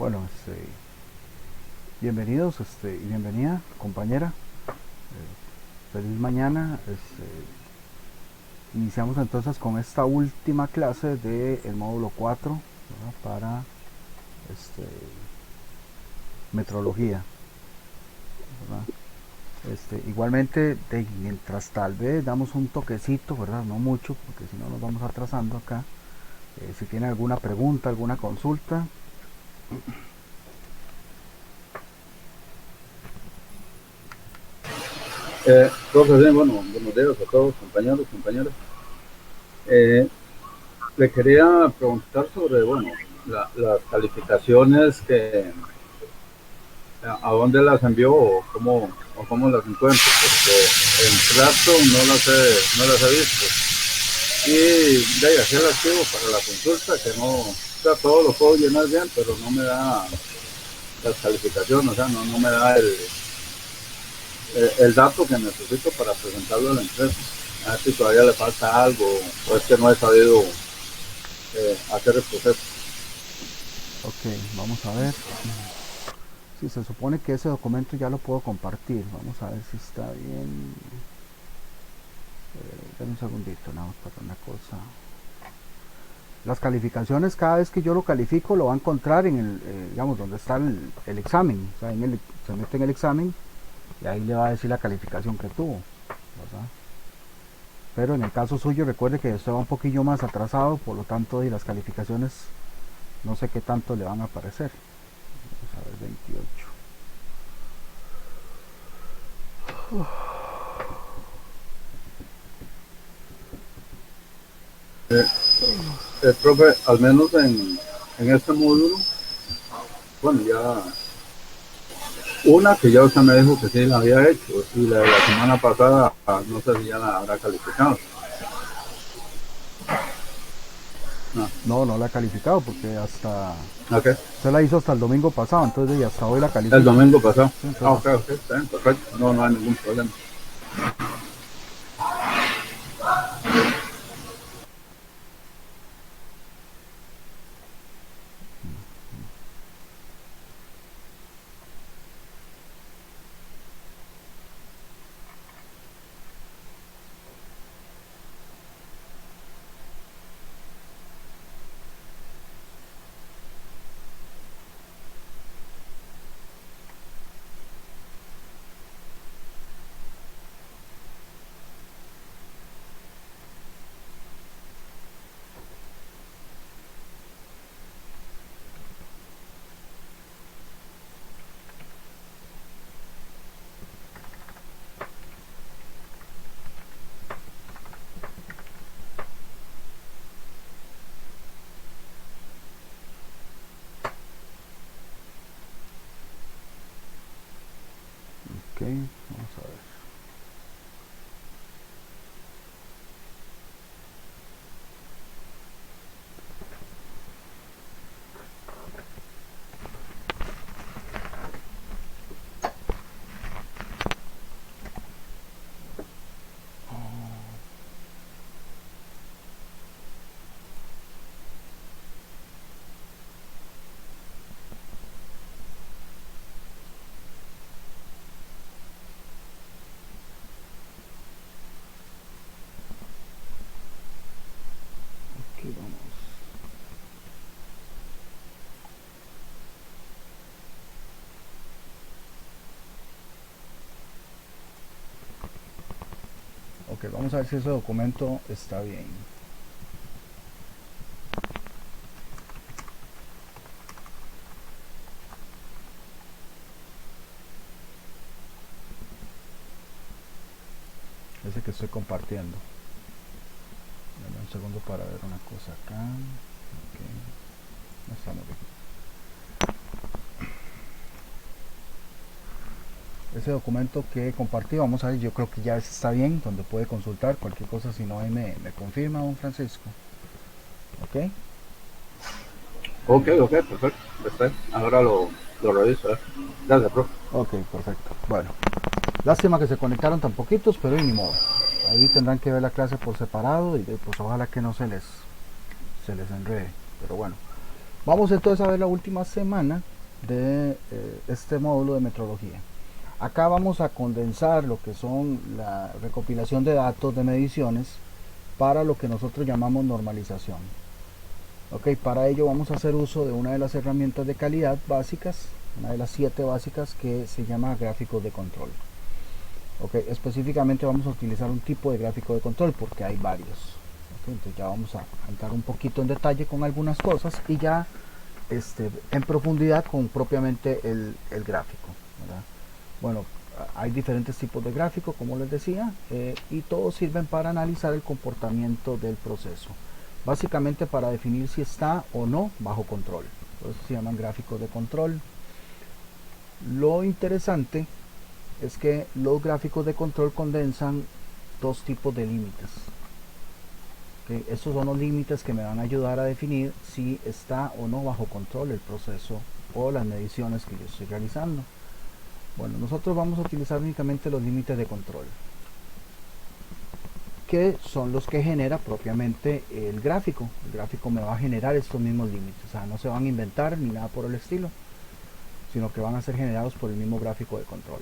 Bueno, bienvenidos y bienvenida, compañera. Feliz mañana. Iniciamos entonces con esta última clase del módulo 4, ¿verdad? Para metrología, ¿verdad? Igualmente, mientras tal vez damos un toquecito, ¿verdad? No mucho, porque si no nos vamos atrasando acá. Si tiene alguna pregunta, alguna consulta. Profe, sí, bueno, buenos días a todos, compañeros, compañeras. Eh, Le quería preguntar sobre, bueno, las calificaciones a dónde las envió o cómo las encuentro, porque en Classroom no las he visto. Y de ahí hacía el archivo para la consulta, que no, o sea, todo lo puedo llenar bien, pero no me da las calificaciones, o sea, no me da el dato que necesito para presentarlo a la empresa. A ver si todavía le falta algo o es que no he sabido hacer el proceso. Ok, vamos a ver. Si se supone que ese documento ya lo puedo compartir. Vamos a ver si está bien. Dame un segundito, nada más para una cosa. Las calificaciones, cada vez que yo lo califico, lo va a encontrar en el, digamos, donde está el examen. O sea, se mete en el examen y ahí le va a decir la calificación que tuvo, ¿verdad? Pero en el caso suyo, recuerde que usted va un poquillo más atrasado, por lo tanto, y las calificaciones no sé qué tanto le van a aparecer. Vamos a ver, 28. Profe, al menos en este módulo, bueno, ya una que ya usted me dijo que sí la había hecho y la de la semana pasada no sé si ya la habrá calificado. No, No, no la ha calificado porque hasta ok, usted la hizo hasta el domingo pasado, entonces y hasta hoy la el califica. domingo pasado. Sí, Ah, entonces, ok, ok, está bien, perfecto. No, no hay ningún problema. ok, vamos a ver. Ok, vamos. Ok, vamos a ver si ese documento está bien. Ese que estoy compartiendo. Dame un segundo para ver una cosa acá. Ok, no estamos bien. Ese documento que compartí, vamos a ver, yo creo que ya está bien, donde puede consultar cualquier cosa, si no ahí me confirma, don Francisco. Ok, Ok, ok, perfecto. Está bien. Ahora lo reviso. Gracias, profe. ok, perfecto. Bueno, lástima que se conectaron tan poquitos, pero ni modo. Ahí tendrán que ver la clase por separado y pues ojalá que no se les enrede. Pero bueno, vamos entonces a ver la última semana. de este módulo de metrología. Acá vamos a condensar lo que son la recopilación de datos de mediciones para lo que nosotros llamamos normalización. Ok, para ello vamos a hacer uso de una de las herramientas de calidad básicas, una de las 7 básicas, que se llama gráficos de control. Ok, específicamente vamos a utilizar un tipo de gráfico de control porque hay varios. Okay, entonces ya vamos a entrar un poquito en detalle con algunas cosas y ya en profundidad con propiamente el gráfico, ¿verdad? Bueno, hay diferentes tipos de gráficos, como les decía, y todos sirven para analizar el comportamiento del proceso. Básicamente para definir si está o no bajo control. Por eso se llaman gráficos de control. Lo interesante es que los gráficos de control condensan dos tipos de límites. ¿Okay? Estos son los límites que me van a ayudar a definir si está o no bajo control el proceso o las mediciones que yo estoy realizando. Bueno, nosotros vamos a utilizar únicamente los límites de control, que son los que genera propiamente el gráfico. El gráfico me va a generar estos mismos límites, o sea, no se van a inventar ni nada por el estilo, sino que van a ser generados por el mismo gráfico de control.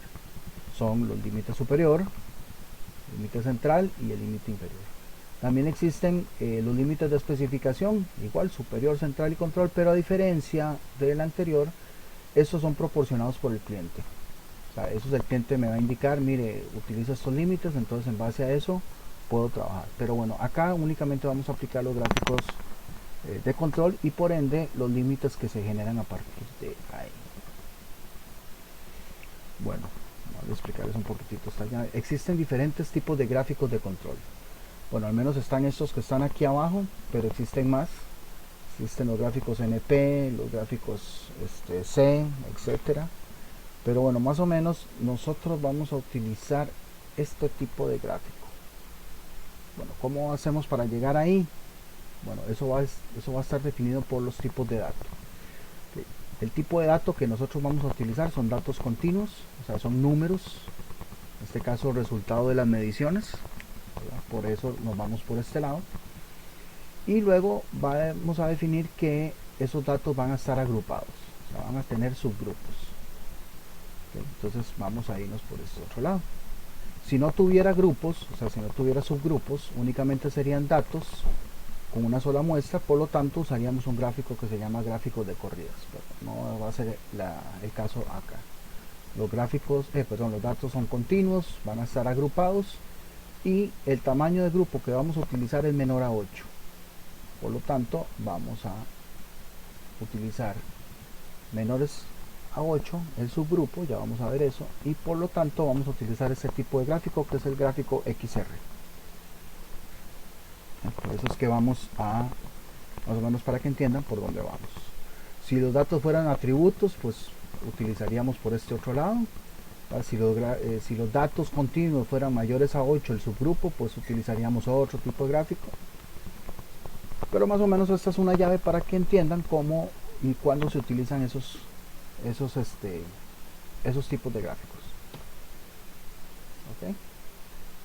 Son los límites superior, el límite central y el límite inferior. También existen los límites de especificación, igual superior, central y control, pero a diferencia del anterior, estos son proporcionados por el cliente. O sea, eso es, el cliente me va a indicar, mire, utiliza estos límites, entonces en base a eso puedo trabajar. Pero bueno, acá únicamente vamos a aplicar los gráficos de control y por ende los límites que se generan a partir de ahí. Bueno, voy a explicarles un poquitito. Existen diferentes tipos de gráficos de control. Bueno, al menos están estos que están aquí abajo, pero existen más. Existen los gráficos NP, los gráficos C, etcétera. Pero bueno, más o menos nosotros vamos a utilizar este tipo de gráfico. Bueno, ¿cómo hacemos para llegar ahí? Bueno, eso va a estar definido por los tipos de datos. Okay. El tipo de datos que nosotros vamos a utilizar son datos continuos, o sea, son números, en este caso resultado de las mediciones, ¿verdad? Por eso nos vamos por este lado. Y luego vamos a definir que esos datos van a estar agrupados, o sea, van a tener subgrupos. Okay, entonces vamos a irnos por este otro lado. Si no tuviera grupos, o sea, si no tuviera subgrupos, únicamente serían datos con una sola muestra, por lo tanto usaríamos un gráfico que se llama gráfico de corridas, pero no va a ser el caso acá. Los los datos son continuos, van a estar agrupados y el tamaño de grupo que vamos a utilizar es menor a 8. Por lo tanto, vamos a utilizar menores a 8 el subgrupo, ya vamos a ver eso, y por lo tanto vamos a utilizar este tipo de gráfico que es el gráfico XR. Por eso es que vamos a, más o menos para que entiendan por dónde vamos. Si los datos fueran atributos, pues utilizaríamos por este otro lado. Si los datos continuos fueran mayores a 8 el subgrupo, pues utilizaríamos otro tipo de gráfico. Pero más o menos esta es una llave para que entiendan cómo y cuándo se utilizan esos tipos de gráficos. ¿Okay?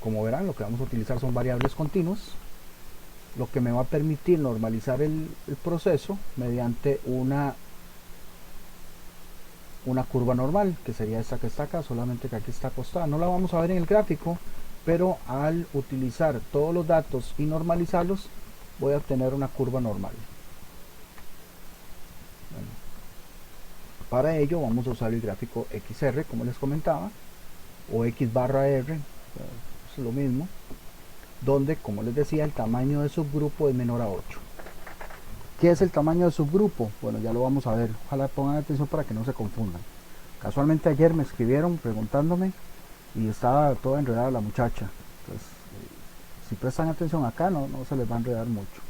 Como verán, lo que vamos a utilizar son variables continuas, lo que me va a permitir normalizar el proceso mediante una curva normal, que sería esta que está acá, solamente que aquí está acostada. No la vamos a ver en el gráfico, pero al utilizar todos los datos y normalizarlos, voy a obtener una curva normal. Bueno, para ello vamos a usar el gráfico XR, como les comentaba, o X barra R, es lo mismo, donde, como les decía, el tamaño de subgrupo es menor a 8. ¿Qué es el tamaño de subgrupo? Bueno, ya lo vamos a ver. Ojalá pongan atención para que no se confundan. Casualmente ayer me escribieron preguntándome y estaba toda enredada la muchacha. Entonces, si prestan atención acá, no se les va a enredar mucho.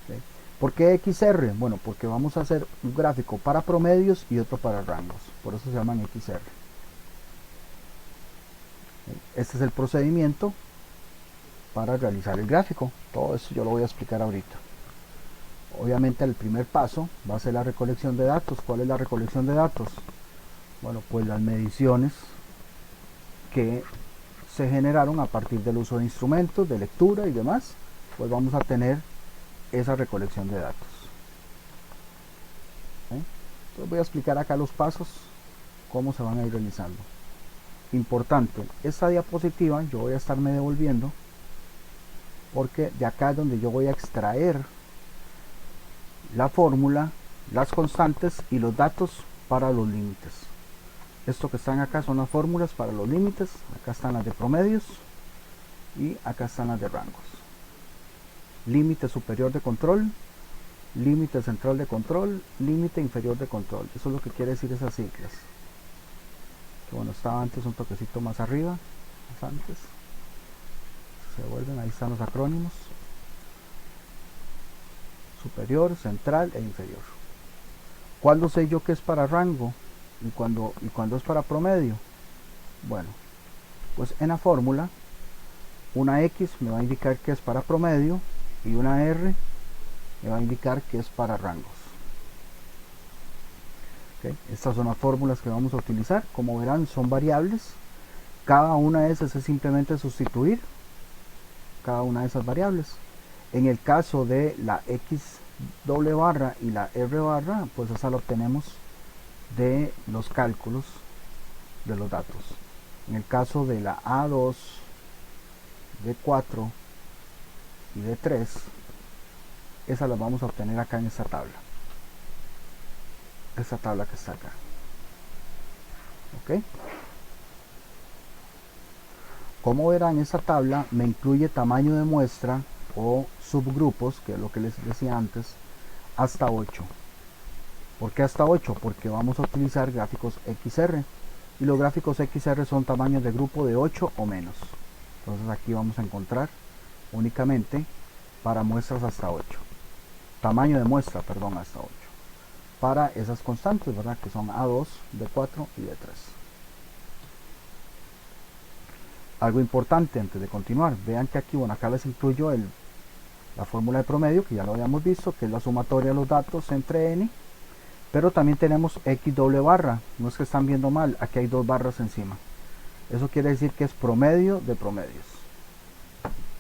¿Okay? ¿Por qué XR? Bueno, porque vamos a hacer un gráfico para promedios y otro para rangos. Por eso se llaman XR. Este es el procedimiento para realizar el gráfico. Todo eso yo lo voy a explicar ahorita. Obviamente el primer paso va a ser la recolección de datos. ¿Cuál es la recolección de datos? Bueno, pues las mediciones que se generaron a partir del uso de instrumentos, de lectura y demás, pues vamos a tener esa recolección de datos. ¿Sí? Entonces voy a explicar acá los pasos, cómo se van a ir realizando. Importante, esta diapositiva yo voy a estarme devolviendo porque de acá es donde yo voy a extraer la fórmula, las constantes y los datos para los límites. Esto que están acá son las fórmulas para los límites, acá están las de promedios y acá están las de rangos. Límite superior de control, límite central de control, límite inferior de control. Eso es lo que quiere decir esas siglas. Que bueno, estaba antes un toquecito más arriba, más antes. Se vuelven, ahí están los acrónimos. Superior, central e inferior. ¿Cuándo sé yo que es para rango? ¿Y cuándo es para promedio? Bueno, pues en la fórmula, una X me va a indicar que es para promedio y una R me va a indicar que es para rangos. ¿Okay? Estas son las fórmulas que vamos a utilizar. Como verán, son variables. Cada una de esas es simplemente sustituir cada una de esas variables. En el caso de la X doble barra y la R barra, pues esa la obtenemos de los cálculos de los datos. En el caso de la A2, D4 y D3, esas las vamos a obtener acá en esta tabla. Esta tabla que está acá. ¿Ok? Como verán, esta tabla me incluye tamaño de muestra o subgrupos, que es lo que les decía antes, hasta 8. ¿Por qué hasta 8? Porque vamos a utilizar gráficos XR. Y los gráficos XR son tamaños de grupo de 8 o menos. Entonces aquí vamos a encontrar únicamente para muestras hasta 8. Tamaño de muestra, perdón, hasta 8. Para esas constantes, ¿verdad? Que son A2, D4 y D3. Algo importante antes de continuar, vean que aquí, bueno, acá les incluyo la fórmula de promedio, que ya lo habíamos visto, que es la sumatoria de los datos entre n, pero también tenemos X doble barra, no es que están viendo mal, aquí hay dos barras encima. Eso quiere decir que es promedio de promedios.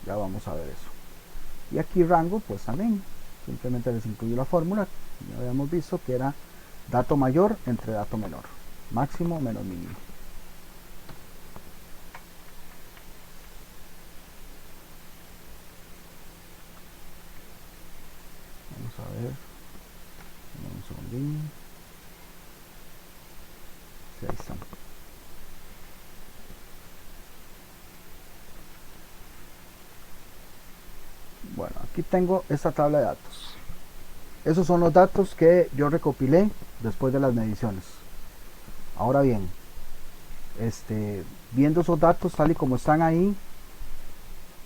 Ya vamos a ver eso. Y aquí rango, pues también, simplemente les incluyo la fórmula, ya habíamos visto que era dato mayor entre dato menor, máximo menos mínimo. Vamos a ver, un segundín. Sí, ahí están. Bueno, aquí tengo esta tabla de datos. Esos son los datos que yo recopilé después de las mediciones. Ahora bien, viendo esos datos tal y como están ahí,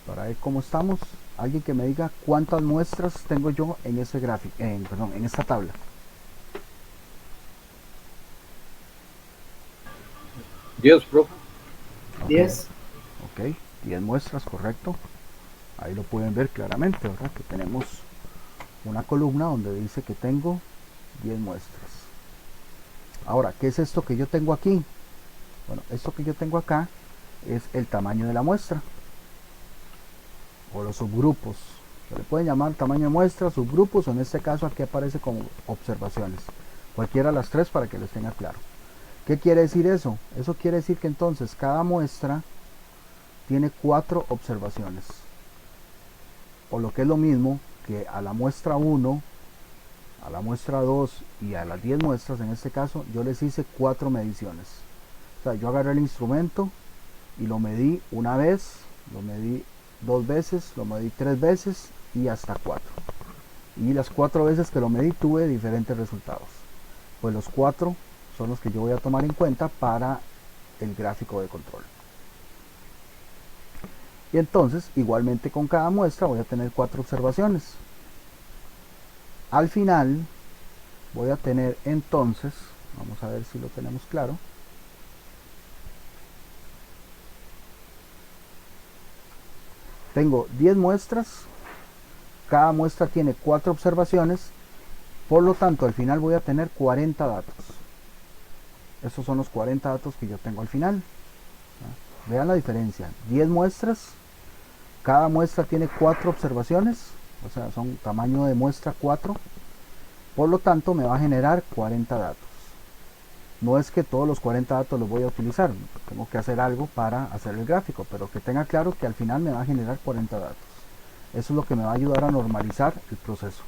para ver cómo estamos, alguien que me diga cuántas muestras tengo yo en ese gráfico, en esta tabla. 10, profe. 10. Ok, 10 muestras, correcto. Ahí lo pueden ver claramente, ¿verdad? Que tenemos una columna donde dice que tengo 10 muestras. Ahora, ¿qué es esto que yo tengo aquí? Bueno, esto que yo tengo acá es el tamaño de la muestra o los subgrupos. Se le pueden llamar tamaño de muestra, subgrupos, o en este caso aquí aparece como observaciones. Cualquiera de las tres para que les tenga claro. ¿Qué quiere decir eso? Eso quiere decir que entonces cada muestra tiene 4 observaciones. O lo que es lo mismo, que a la muestra 1, a la muestra 2 y a las 10 muestras, en este caso, yo les hice 4 mediciones. O sea, yo agarré el instrumento y lo medí una vez, lo medí 2 veces, lo medí 3 veces y hasta 4. Y las 4 veces que lo medí tuve diferentes resultados. Pues los 4 son los que yo voy a tomar en cuenta para el gráfico de control. Y entonces, igualmente con cada muestra voy a tener 4 observaciones. Al final voy a tener entonces, vamos a ver si lo tenemos claro. Tengo 10 muestras, cada muestra tiene 4 observaciones, por lo tanto al final voy a tener 40 datos. Estos son los 40 datos que yo tengo al final. Vean la diferencia, 10 muestras, cada muestra tiene 4 observaciones, o sea, son tamaño de muestra 4, Por lo tanto, me va a generar 40 datos. No es que todos los 40 datos los voy a utilizar, tengo que hacer algo para hacer el gráfico, pero que tenga claro que al final me va a generar 40 datos. Eso es lo que me va a ayudar a normalizar el proceso.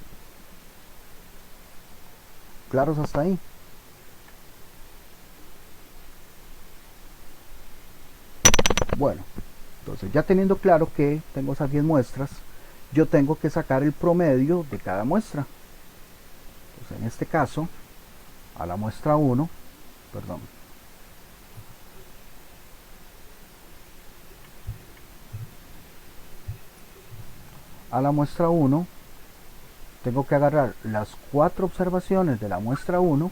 ¿Claros hasta ahí? Bueno, entonces ya teniendo claro que tengo esas 10 muestras, yo tengo que sacar el promedio de cada muestra. Entonces en este caso, a la muestra 1, perdón, a la muestra 1 tengo que agarrar las 4 observaciones de la muestra 1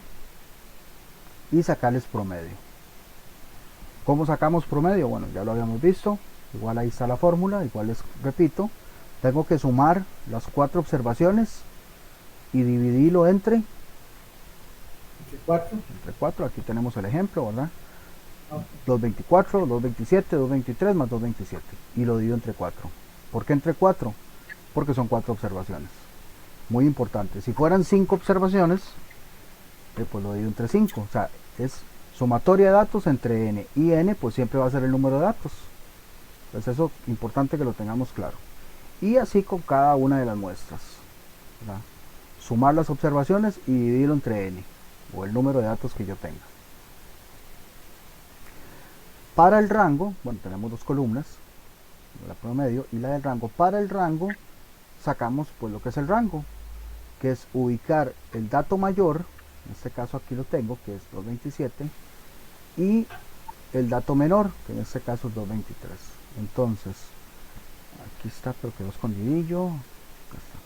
y sacarles promedio. ¿Cómo sacamos promedio? Bueno, ya lo habíamos visto, igual ahí está la fórmula, igual les repito, tengo que sumar las 4 observaciones y dividirlo entre 4. entre 4, aquí tenemos el ejemplo, ¿verdad? 224, 227, 223 más 227 y lo divido entre 4. ¿Por qué entre 4? Porque son 4 observaciones. Muy importante. Si fueran 5 observaciones, pues lo divido entre 5. O sea, es sumatoria de datos entre n y n, pues siempre va a ser el número de datos. Entonces eso es importante que lo tengamos claro. Y así con cada una de las muestras, ¿verdad? Sumar las observaciones y dividirlo entre n, o el número de datos que yo tenga. Para el rango, bueno, tenemos dos columnas, la promedio y la del rango. Para el rango sacamos pues lo que es el rango, que es ubicar el dato mayor, en este caso aquí lo tengo, que es 227, y el dato menor, que en este caso es 223. Entonces, aquí está, pero quedó escondidillo. Acá está.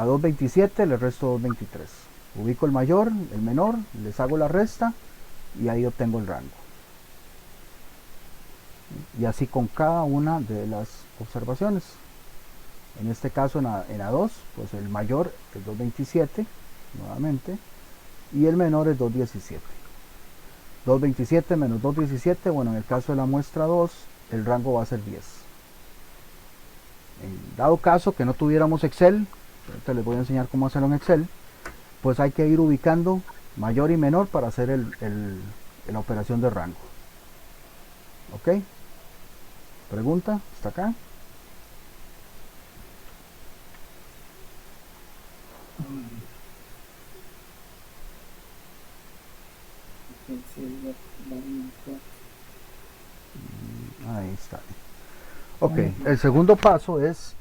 A 227 le resto 223. Ubico el mayor, el menor, les hago la resta y ahí obtengo el rango. Y así con cada una de las observaciones. En este caso en A2, pues el mayor es 227, nuevamente, y el menor es 217. 227 menos 217, bueno, en el caso de la muestra 2, el rango va a ser 10. En dado caso que no tuviéramos Excel, ahorita les voy a enseñar cómo hacerlo en Excel, pues hay que ir ubicando mayor y menor para hacer la operación de rango. ¿Ok? ¿Pregunta? ¿Hasta acá? Ahí está. Ok, el segundo paso es,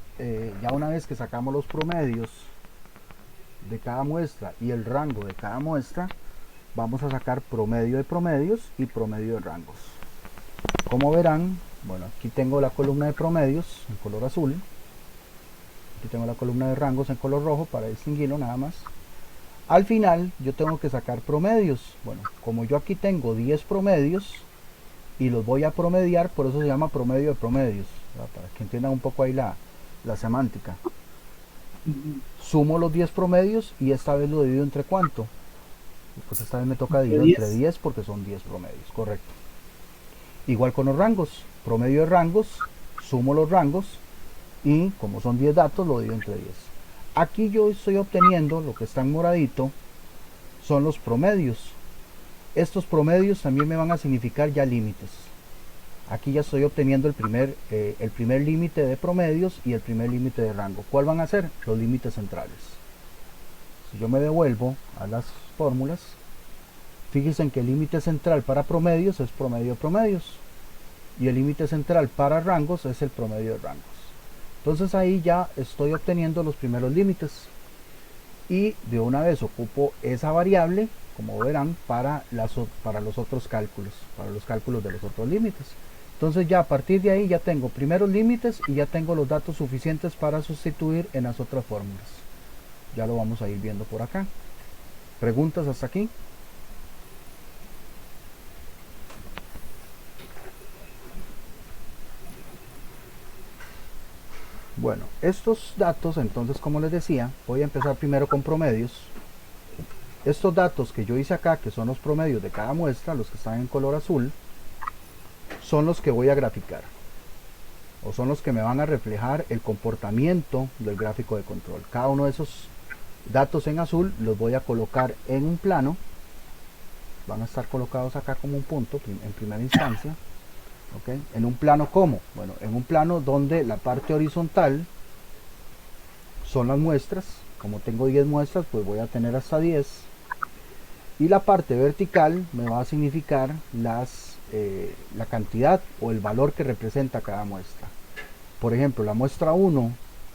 ya una vez que sacamos los promedios de cada muestra y el rango de cada muestra, vamos a sacar promedio de promedios y promedio de rangos. Como verán, bueno, aquí tengo la columna de promedios en color azul, aquí tengo la columna de rangos en color rojo para distinguirlo nada más. Al final yo tengo que sacar promedios. Bueno, como yo aquí tengo 10 promedios y los voy a promediar, por eso se llama promedio de promedios, ¿verdad? Para que entiendan un poco ahí la semántica. Sumo los 10 promedios y esta vez lo divido entre ¿cuánto? Pues esta vez me toca dividir entre 10 porque son 10 promedios, correcto. Igual con los rangos, promedio de rangos, sumo los rangos y como son 10 datos lo divido entre 10. Aquí yo estoy obteniendo, lo que está en moradito, son los promedios. Estos promedios también me van a significar ya límites. Aquí ya estoy obteniendo el primer límite de promedios y el primer límite de rango. ¿Cuál van a ser? Los límites centrales. Si yo me devuelvo a las fórmulas, fíjense en que el límite central para promedios es promedio de promedios y el límite central para rangos es el promedio de rangos. Entonces ahí ya estoy obteniendo los primeros límites y de una vez ocupo esa variable, como verán, para los otros cálculos, para los cálculos de los otros límites. Entonces ya a partir de ahí ya tengo primeros límites y ya tengo los datos suficientes para sustituir en las otras fórmulas. Ya lo vamos a ir viendo por acá. ¿Preguntas hasta aquí? Bueno, estos datos, entonces, como les decía, voy a empezar primero con promedios. Estos datos que yo hice acá, que son los promedios de cada muestra, los que están en color azul, son los que voy a graficar, o son los que me van a reflejar el comportamiento del gráfico de control. Cada uno de esos datos en azul los voy a colocar en un plano, van a estar colocados acá como un punto en primera instancia. ¿Okay? En un plano como, bueno, en un plano donde la parte horizontal son las muestras, como tengo 10 muestras, pues voy a tener hasta 10, y la parte vertical me va a significar la cantidad o el valor que representa cada muestra. Por ejemplo, la muestra 1,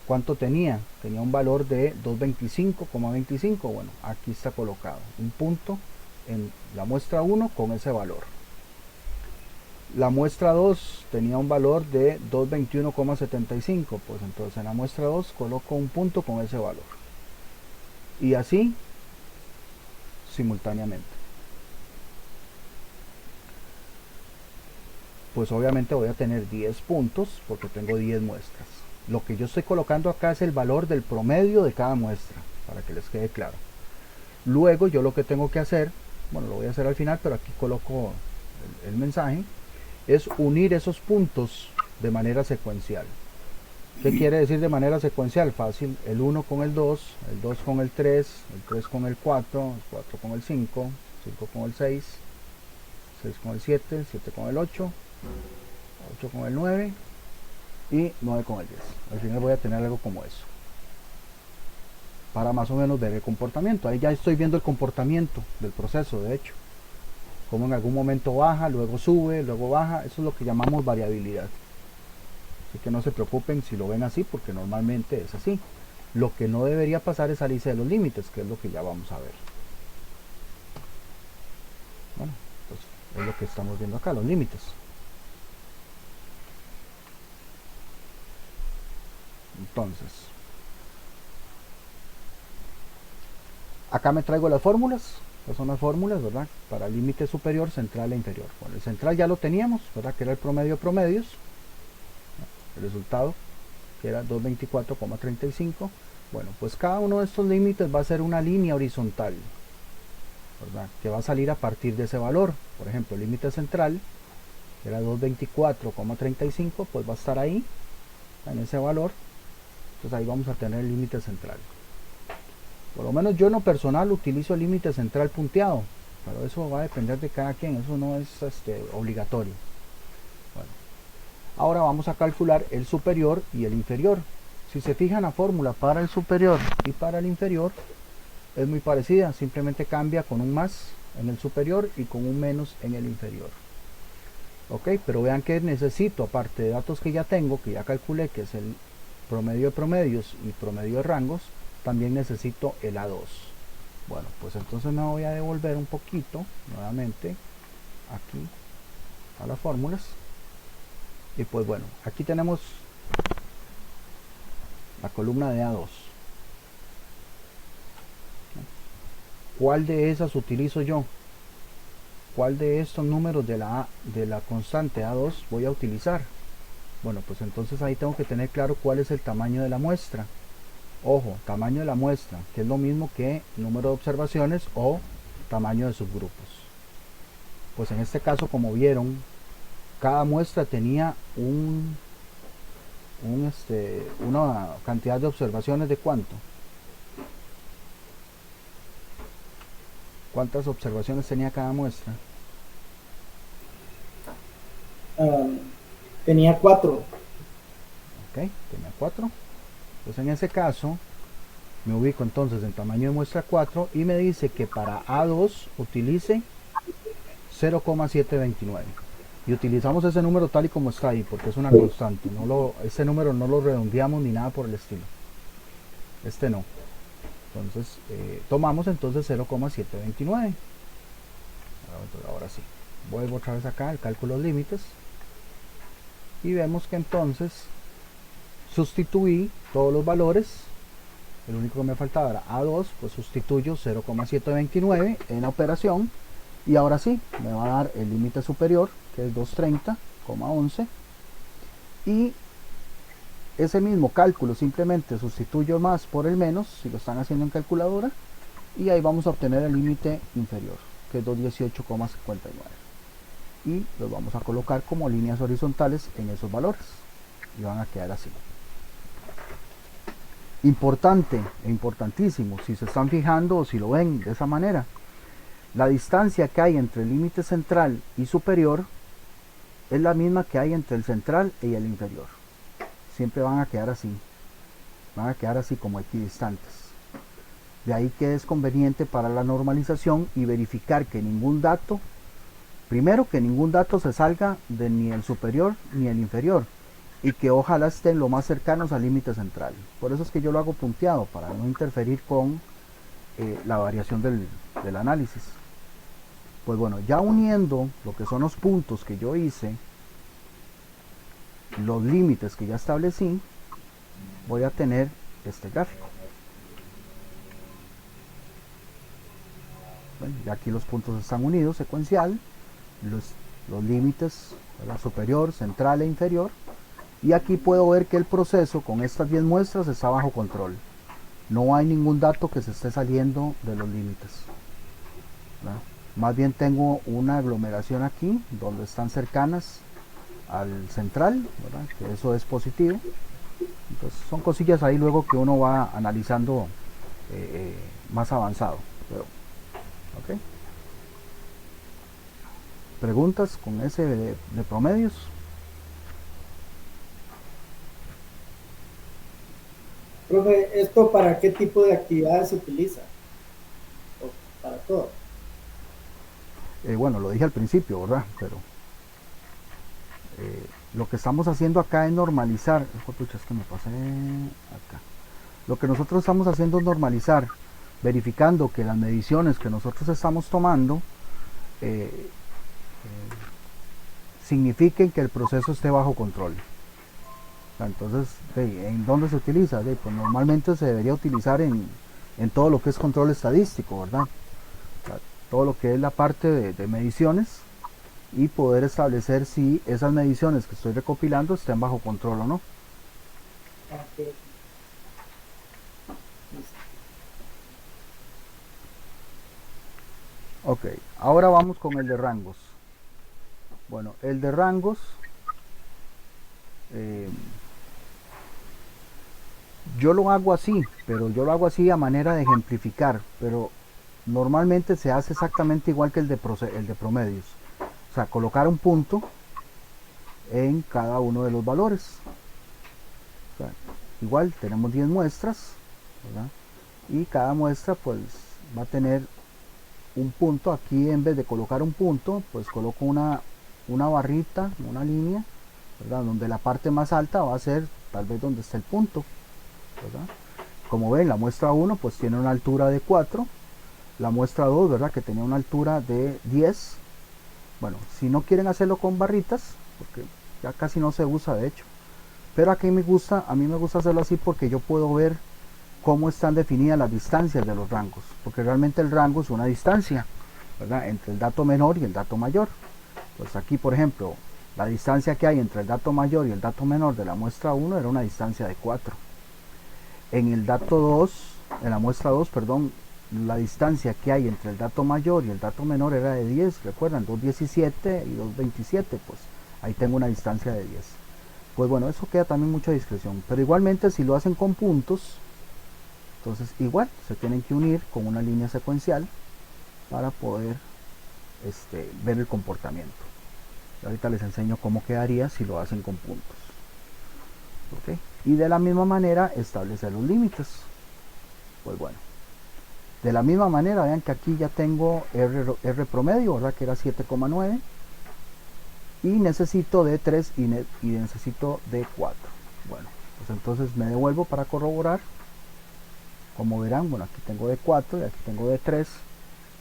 ¿cuánto tenía? Tenía un valor de 225,25. Bueno, aquí está colocado un punto en la muestra 1 con ese valor. La muestra 2 tenía un valor de 221,75. Pues entonces en la muestra 2 coloco un punto con ese valor. Y así simultáneamente. Pues obviamente voy a tener 10 puntos porque tengo 10 muestras. Lo que yo estoy colocando acá es el valor del promedio de cada muestra, para que les quede claro. Luego yo lo que tengo que hacer, bueno, lo voy a hacer al final, pero aquí coloco el mensaje, es unir esos puntos de manera secuencial. ¿Qué quiere decir de manera secuencial? Fácil, el 1 con el 2 con el 3 con el 4, el 4 con el 5, 5 con el 6, 6 con el 7, 7 con el 8, 8 con el 9 y 9 con el 10. Al final voy a tener algo como eso, para más o menos ver el comportamiento. Ahí ya estoy viendo el comportamiento del proceso, de hecho, como en algún momento baja, luego sube, luego baja. Eso es lo que llamamos variabilidad. Así que no se preocupen si lo ven así, porque normalmente es así. Lo que no debería pasar es salirse de los límites, que es lo que ya vamos a ver. Bueno, pues es lo que estamos viendo acá, los límites. Entonces, acá me traigo las fórmulas. Estas son las fórmulas, ¿verdad? Para límite superior, central e inferior. Bueno, el central ya lo teníamos, ¿verdad? Que era el promedio de promedios. El resultado, que era 224,35. Bueno, pues cada uno de estos límites va a ser una línea horizontal, ¿verdad? Que va a salir a partir de ese valor. Por ejemplo, el límite central, que era 224,35, pues va a estar ahí, en ese valor. Entonces ahí vamos a tener el límite central. Por lo menos yo en lo personal utilizo el límite central punteado, pero eso va a depender de cada quien, eso no es obligatorio. Bueno, ahora vamos a calcular el superior y el inferior. Si se fijan, la fórmula para el superior y para el inferior es muy parecida, simplemente cambia con un más en el superior y con un menos en el inferior. Ok, pero vean que necesito, aparte de datos que ya tengo, que ya calculé, que es el promedio de promedios y promedio de rangos, también necesito el A2. Bueno, pues entonces me voy a devolver un poquito nuevamente aquí a las fórmulas. Y pues bueno, aquí tenemos la columna de A2. ¿Cuál de esas utilizo yo? ¿Cuál de estos números de la constante A2 voy a utilizar? Bueno, pues entonces ahí tengo que tener claro cuál es el tamaño de la muestra. Ojo, tamaño de la muestra, que es lo mismo que número de observaciones o tamaño de subgrupos. Pues en este caso, como vieron, cada muestra tenía una cantidad de observaciones de ¿cuánto? ¿Cuántas observaciones tenía cada muestra? Tenía 4. Ok, tenía 4. Pues en ese caso me ubico entonces en tamaño de muestra 4 y me dice que para A2 utilice 0,729 y utilizamos ese número tal y como está ahí porque es una constante. Ese número no lo redondeamos ni nada por el estilo, este no. Entonces tomamos entonces 0,729. Ahora sí, vuelvo otra vez acá al cálculo de límites y vemos que entonces sustituí todos los valores. El único que me faltaba era A2, pues sustituyo 0,729 en la operación y ahora sí, me va a dar el límite superior, que es 230,11, y ese mismo cálculo simplemente sustituyo más por el menos, si lo están haciendo en calculadora, y ahí vamos a obtener el límite inferior, que es 218,59, y los vamos a colocar como líneas horizontales en esos valores y van a quedar así. Importante e importantísimo, si se están fijando o si lo ven de esa manera, la distancia que hay entre el límite central y superior es la misma que hay entre el central y el inferior. Siempre van a quedar así como equidistantes. De ahí que es conveniente para la normalización y verificar que ningún dato, primero que ningún dato se salga de ni el superior ni el inferior, y que ojalá estén lo más cercanos al límite central. Por eso es que yo lo hago punteado, para no interferir con la variación del análisis. Pues bueno, ya uniendo lo que son los puntos que yo hice, los límites que ya establecí, voy a tener este gráfico. Bueno, ya aquí los puntos están unidos secuencial, los límites, la superior, central e inferior, y aquí puedo ver que el proceso con estas 10 muestras está bajo control. No hay ningún dato que se esté saliendo de los límites, ¿verdad? Más bien tengo una aglomeración aquí donde están cercanas al central, ¿verdad? Que eso es positivo. Entonces son cosillas ahí luego que uno va analizando más avanzado. Pero, ¿okay? ¿Preguntas con ese de promedios? Profe, ¿esto para qué tipo de actividades se utiliza? ¿O para todo? Bueno, lo dije al principio, ¿verdad? Pero lo que estamos haciendo acá es normalizar. Pucha, es que me pasé acá. Lo que nosotros estamos haciendo es normalizar, verificando que las mediciones que nosotros estamos tomando signifiquen que el proceso esté bajo control. Entonces, ¿en dónde se utiliza? Pues normalmente se debería utilizar en todo lo que es control estadístico, ¿verdad? Todo lo que es la parte de mediciones, y poder establecer si esas mediciones que estoy recopilando estén bajo control o no. Okay. Ok, ahora vamos con el de rangos. Bueno, el de rangos, yo lo hago así, pero yo lo hago así a manera de ejemplificar, pero normalmente se hace exactamente igual que el de promedios. O sea, colocar un punto en cada uno de los valores. O sea, igual tenemos 10 muestras, ¿verdad? Y cada muestra pues va a tener un punto. Aquí en vez de colocar un punto, pues coloco una barrita, una línea, ¿verdad? Donde la parte más alta va a ser tal vez donde está el punto, ¿verdad? Como ven, la muestra 1 pues tiene una altura de 4, la muestra 2, ¿verdad? Que tenía una altura de 10. Bueno, si no quieren hacerlo con barritas, porque ya casi no se usa de hecho, pero aquí a mí me gusta hacerlo así porque yo puedo ver cómo están definidas las distancias de los rangos, porque realmente el rango es una distancia, ¿verdad? Entre el dato menor y el dato mayor. Pues aquí, por ejemplo, la distancia que hay entre el dato mayor y el dato menor de la muestra 1 era una distancia de 4. En el dato 2, en la muestra 2, perdón, la distancia que hay entre el dato mayor y el dato menor era de 10, recuerdan, 2.17 y 2.27, pues ahí tengo una distancia de 10. Pues bueno, eso queda también mucha discreción, pero igualmente si lo hacen con puntos, entonces igual se tienen que unir con una línea secuencial para poder ver el comportamiento. Y ahorita les enseño cómo quedaría si lo hacen con puntos. ¿Okay? Y de la misma manera establecer los límites. Pues bueno, de la misma manera, vean que aquí ya tengo R promedio, ¿verdad? Que era 7,9, y necesito D3 y necesito D4. Bueno, pues entonces me devuelvo para corroborar. Como verán, bueno, aquí tengo D4 y aquí tengo D3.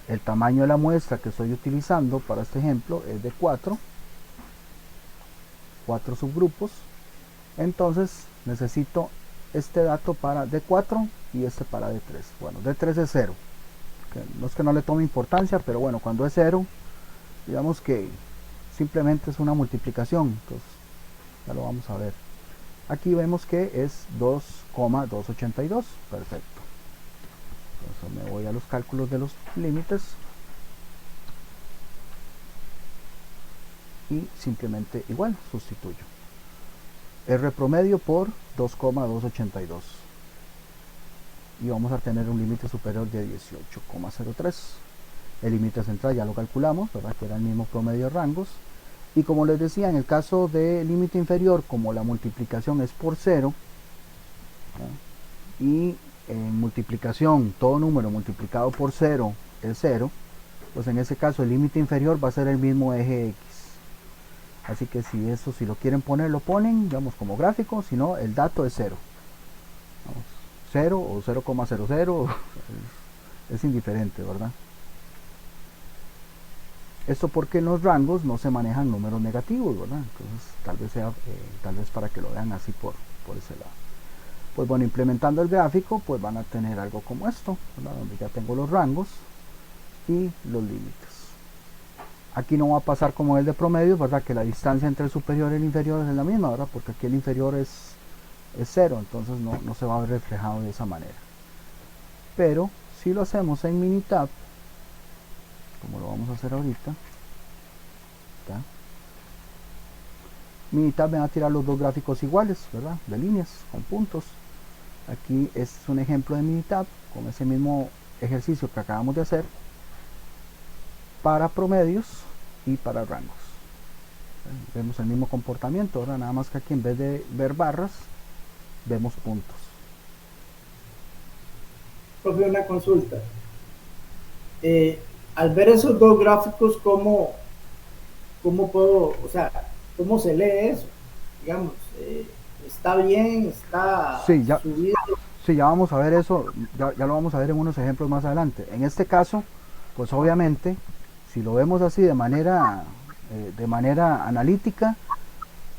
El tamaño de la muestra que estoy utilizando para este ejemplo es de 4 subgrupos. Entonces necesito este dato para D4 y este para D3. Bueno, D3 es 0. No es que no le tome importancia, pero bueno, cuando es 0, digamos que simplemente es una multiplicación. Entonces, ya lo vamos a ver. Aquí vemos que es 2,282. Perfecto. Entonces me voy a los cálculos de los límites y simplemente igual sustituyo R promedio por 2,282. y vamos a tener un límite superior de 18,03. El límite central ya lo calculamos, ¿verdad? Que era el mismo promedio de rangos. Y como les decía, en el caso del límite inferior, como la multiplicación es por 0, ¿verdad? Y en multiplicación, todo número multiplicado por 0 es 0, pues en ese caso el límite inferior va a ser el mismo eje X. Así que si lo quieren poner, lo ponen, digamos, como gráfico, si no, el dato es 0. Vamos, 0 o 0,00 es indiferente, ¿verdad? Esto porque en los rangos no se manejan números negativos, ¿verdad? Entonces tal vez para que lo vean así por ese lado. Pues bueno, implementando el gráfico, pues van a tener algo como esto, ¿verdad? Donde ya tengo los rangos y los límites. Aquí no va a pasar como el de promedio, ¿verdad? Que la distancia entre el superior y el inferior es la misma, ¿verdad? Porque aquí el inferior es 0, entonces no se va a ver reflejado de esa manera. Pero si lo hacemos en Minitab, como lo vamos a hacer ahorita, ¿está? Minitab me va a tirar los dos gráficos iguales, ¿verdad? De líneas, con puntos. Aquí es un ejemplo de Minitab, con ese mismo ejercicio que acabamos de hacer, para promedios y para rangos. Vemos el mismo comportamiento, ¿verdad? Nada más que aquí en vez de ver barras, vemos puntos. Profe, una consulta. Al ver esos dos gráficos, ¿cómo puedo, o sea, cómo se lee eso? Digamos, ¿está bien? ¿Está subido? Sí, ya vamos a ver eso, ya lo vamos a ver en unos ejemplos más adelante. En este caso, pues obviamente, si lo vemos así de manera analítica,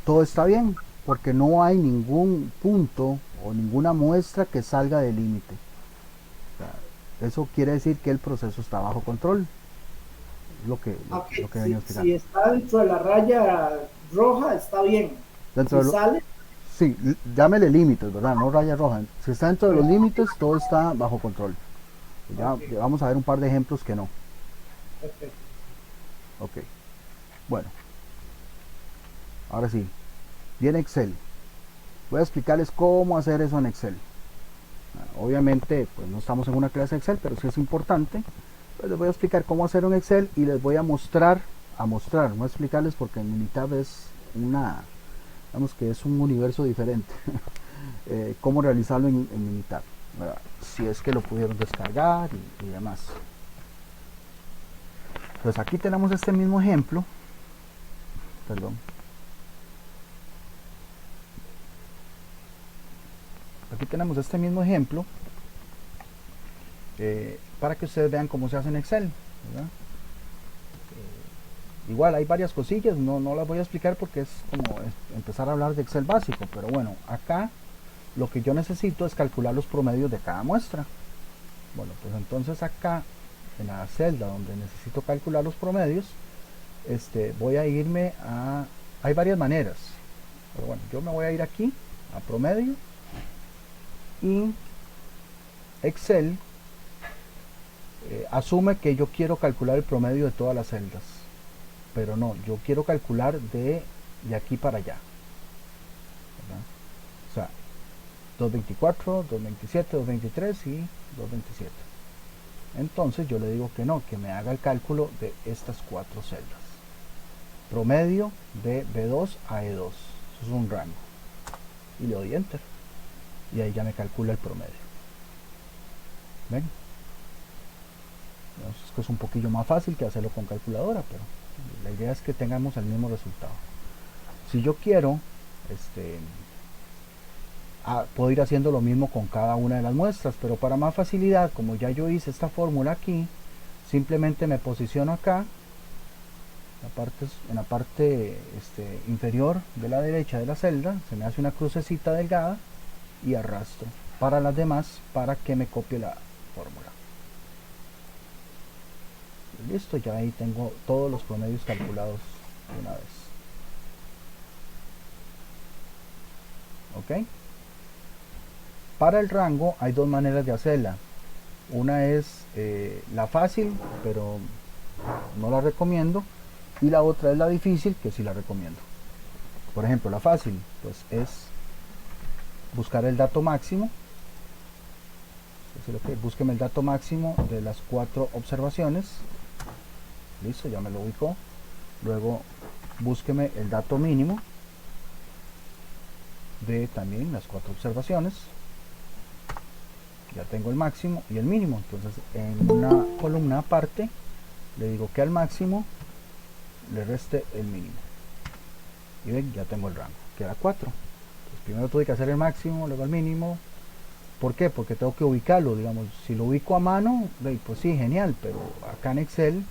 todo está bien, porque no hay ningún punto o ninguna muestra que salga del límite. O sea, eso quiere decir que el proceso está bajo control. Lo que venía a explicar. Si está dentro de la raya roja, está bien. Dentro si sale... Sí, llámele límites, ¿verdad? No raya roja. Si está dentro de los límites, todo está bajo control. Ya vamos a ver un par de ejemplos que no. Perfecto. Ok. Bueno. Ahora sí. Viene Excel. Voy a explicarles cómo hacer eso en Excel. Obviamente, pues no estamos en una clase de Excel, pero sí es importante. Pues les voy a explicar cómo hacer un Excel y les voy a mostrar, no a explicarles porque en Minitab es digamos que es un universo diferente. Cómo realizarlo en Minitab, ¿verdad? Si es que lo pudieron descargar y demás. Pues aquí tenemos este mismo ejemplo. Perdón. Aquí tenemos este mismo ejemplo para que ustedes vean cómo se hace en Excel, ¿verdad? Igual hay varias cosillas, no las voy a explicar porque es como empezar a hablar de Excel básico, pero bueno, acá lo que yo necesito es calcular los promedios de cada muestra. Bueno, pues entonces acá en la celda donde necesito calcular los promedios, voy a irme a... Hay varias maneras, pero bueno, yo me voy a ir aquí a promedio y Excel asume que yo quiero calcular el promedio de todas las celdas, pero no, yo quiero calcular de aquí para allá, ¿verdad? O sea, 224, 227, 223 y 227. Entonces yo le digo que no, que me haga el cálculo de estas 4 celdas. Promedio de B2 a E2. Eso es un rango. Y le doy Enter. Y ahí ya me calcula el promedio. ¿Ven? Es que es un poquillo más fácil que hacerlo con calculadora, pero la idea es que tengamos el mismo resultado. Si yo quiero, puedo ir haciendo lo mismo con cada una de las muestras, pero para más facilidad, como ya yo hice esta fórmula aquí, simplemente me posiciono acá, en la parte inferior de la derecha de la celda, se me hace una crucecita delgada y arrastro para las demás para que me copie la fórmula. Listo, ya ahí tengo todos los promedios calculados de una vez. ¿Ok? Para el rango hay dos maneras de hacerla. Una es la fácil, pero no la recomiendo. Y la otra es la difícil, que sí la recomiendo. Por ejemplo, la fácil, pues es buscar el dato máximo. decirle, ok, búsqueme el dato máximo de las 4 observaciones. Listo, ya me lo ubicó. Luego búsqueme el dato mínimo de también las 4 observaciones. Ya tengo el máximo y el mínimo. Entonces en una columna aparte le digo que al máximo le reste el mínimo. Y ven, ya tengo el rango. Queda 4. Entonces, primero tuve que hacer el máximo, luego el mínimo. ¿Por qué? Porque tengo que ubicarlo. Digamos, si lo ubico a mano, pues sí, genial. Pero acá en Excel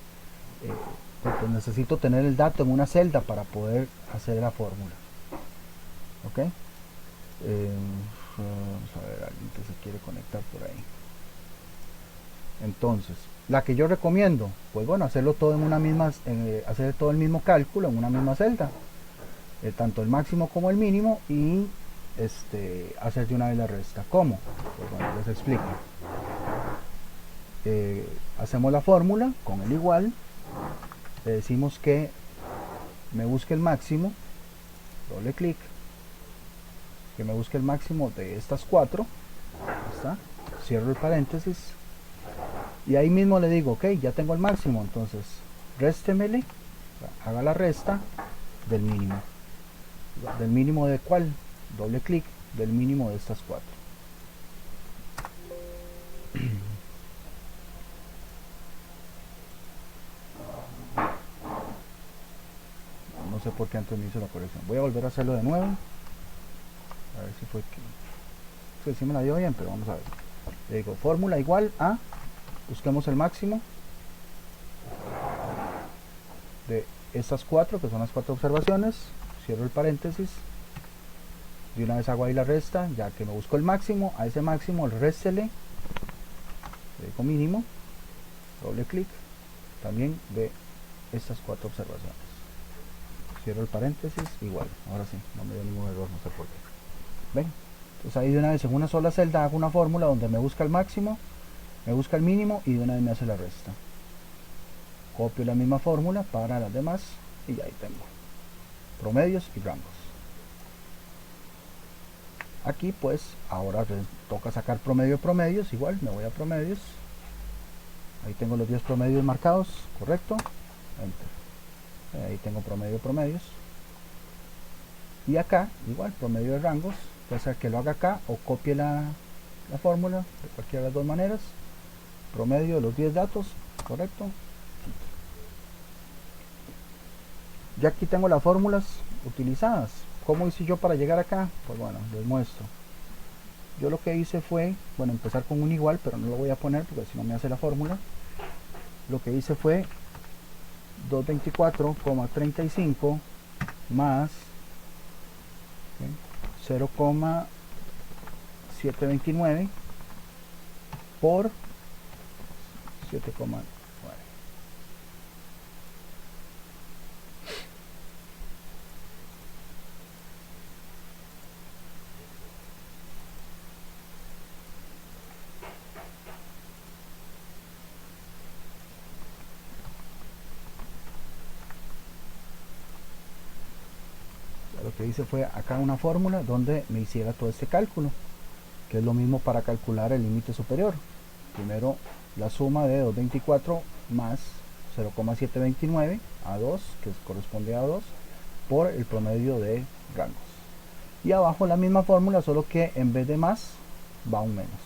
pues necesito tener el dato en una celda para poder hacer la fórmula. ¿Ok? Vamos a ver, alguien que se quiere conectar por ahí. Entonces, la que yo recomiendo, pues bueno, hacerlo todo en una misma, hacer todo el mismo cálculo en una misma celda, tanto el máximo como el mínimo, y hacer de una vez la resta. ¿Cómo? Pues bueno, les explico. Hacemos la fórmula con el igual, le decimos que me busque el máximo, doble clic, que me busque el máximo de estas 4, ¿está? Cierro el paréntesis y ahí mismo le digo, ok, ya tengo el máximo, entonces réstemele, haga la resta del mínimo. ¿Del mínimo de cuál? Doble clic, del mínimo de estas 4. No sé por qué antes me hizo la corrección. Voy a volver a hacerlo de nuevo. A ver si fue que... Sí me la dio bien, pero vamos a ver. Le digo, fórmula igual a... Busquemos el máximo de estas 4, que son las 4 observaciones. Cierro el paréntesis. De una vez hago ahí la resta, ya que me busco el máximo. A ese máximo el réstele. Le digo mínimo. Doble clic. También de estas 4 observaciones. Cierro el paréntesis, igual. Ahora sí, no me dio ningún error, no sé por qué. ¿Ven? Entonces ahí de una vez en una sola celda hago una fórmula donde me busca el máximo, me busca el mínimo y de una vez me hace la resta. Copio la misma fórmula para las demás y ahí tengo promedios y rangos. Aquí pues ahora toca sacar promedio de promedios, igual me voy a promedios. Ahí tengo los 10 promedios marcados, correcto. Enter. Ahí tengo promedio de promedios. Y acá, igual, promedio de rangos. Puede ser que lo haga acá o copie la fórmula de cualquiera de las dos maneras. Promedio de los 10 datos, correcto. Ya aquí tengo las fórmulas utilizadas. ¿Cómo hice yo para llegar acá? Pues bueno, les muestro. Yo lo que hice fue, bueno, empezar con un igual, pero no lo voy a poner porque si no me hace la fórmula. Lo que hice fue 224,35 más 0,729 por 7,9. Lo que hice fue acá una fórmula donde me hiciera todo este cálculo, que es lo mismo para calcular el límite superior. Primero la suma de 224 más 0,729 a 2, que corresponde a 2, por el promedio de rangos. Y abajo la misma fórmula, solo que en vez de más va un menos,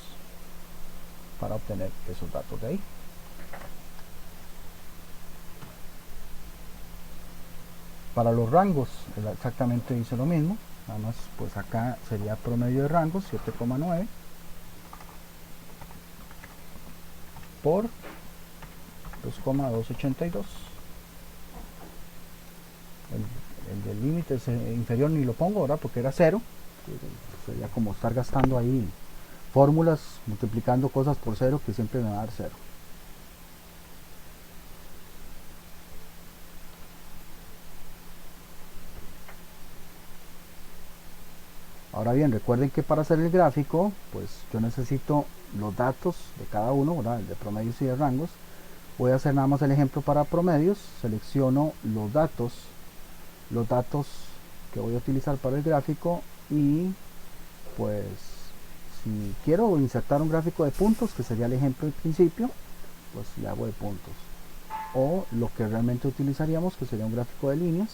para obtener esos datos de ahí. Para los rangos exactamente hice lo mismo, nada más pues acá sería promedio de rangos 7,9 por 2,282. El del límite inferior ni lo pongo ahora porque era 0. Sería como estar gastando ahí fórmulas multiplicando cosas por 0, que siempre me va a dar 0. Ahora bien, recuerden que para hacer el gráfico, pues yo necesito los datos de cada uno, ¿verdad? El de promedios y de rangos. Voy a hacer nada más el ejemplo para promedios. Selecciono los datos que voy a utilizar para el gráfico y pues Si quiero insertar un gráfico de puntos, que sería el ejemplo del principio, pues le hago de puntos. O lo que realmente utilizaríamos, que sería un gráfico de líneas,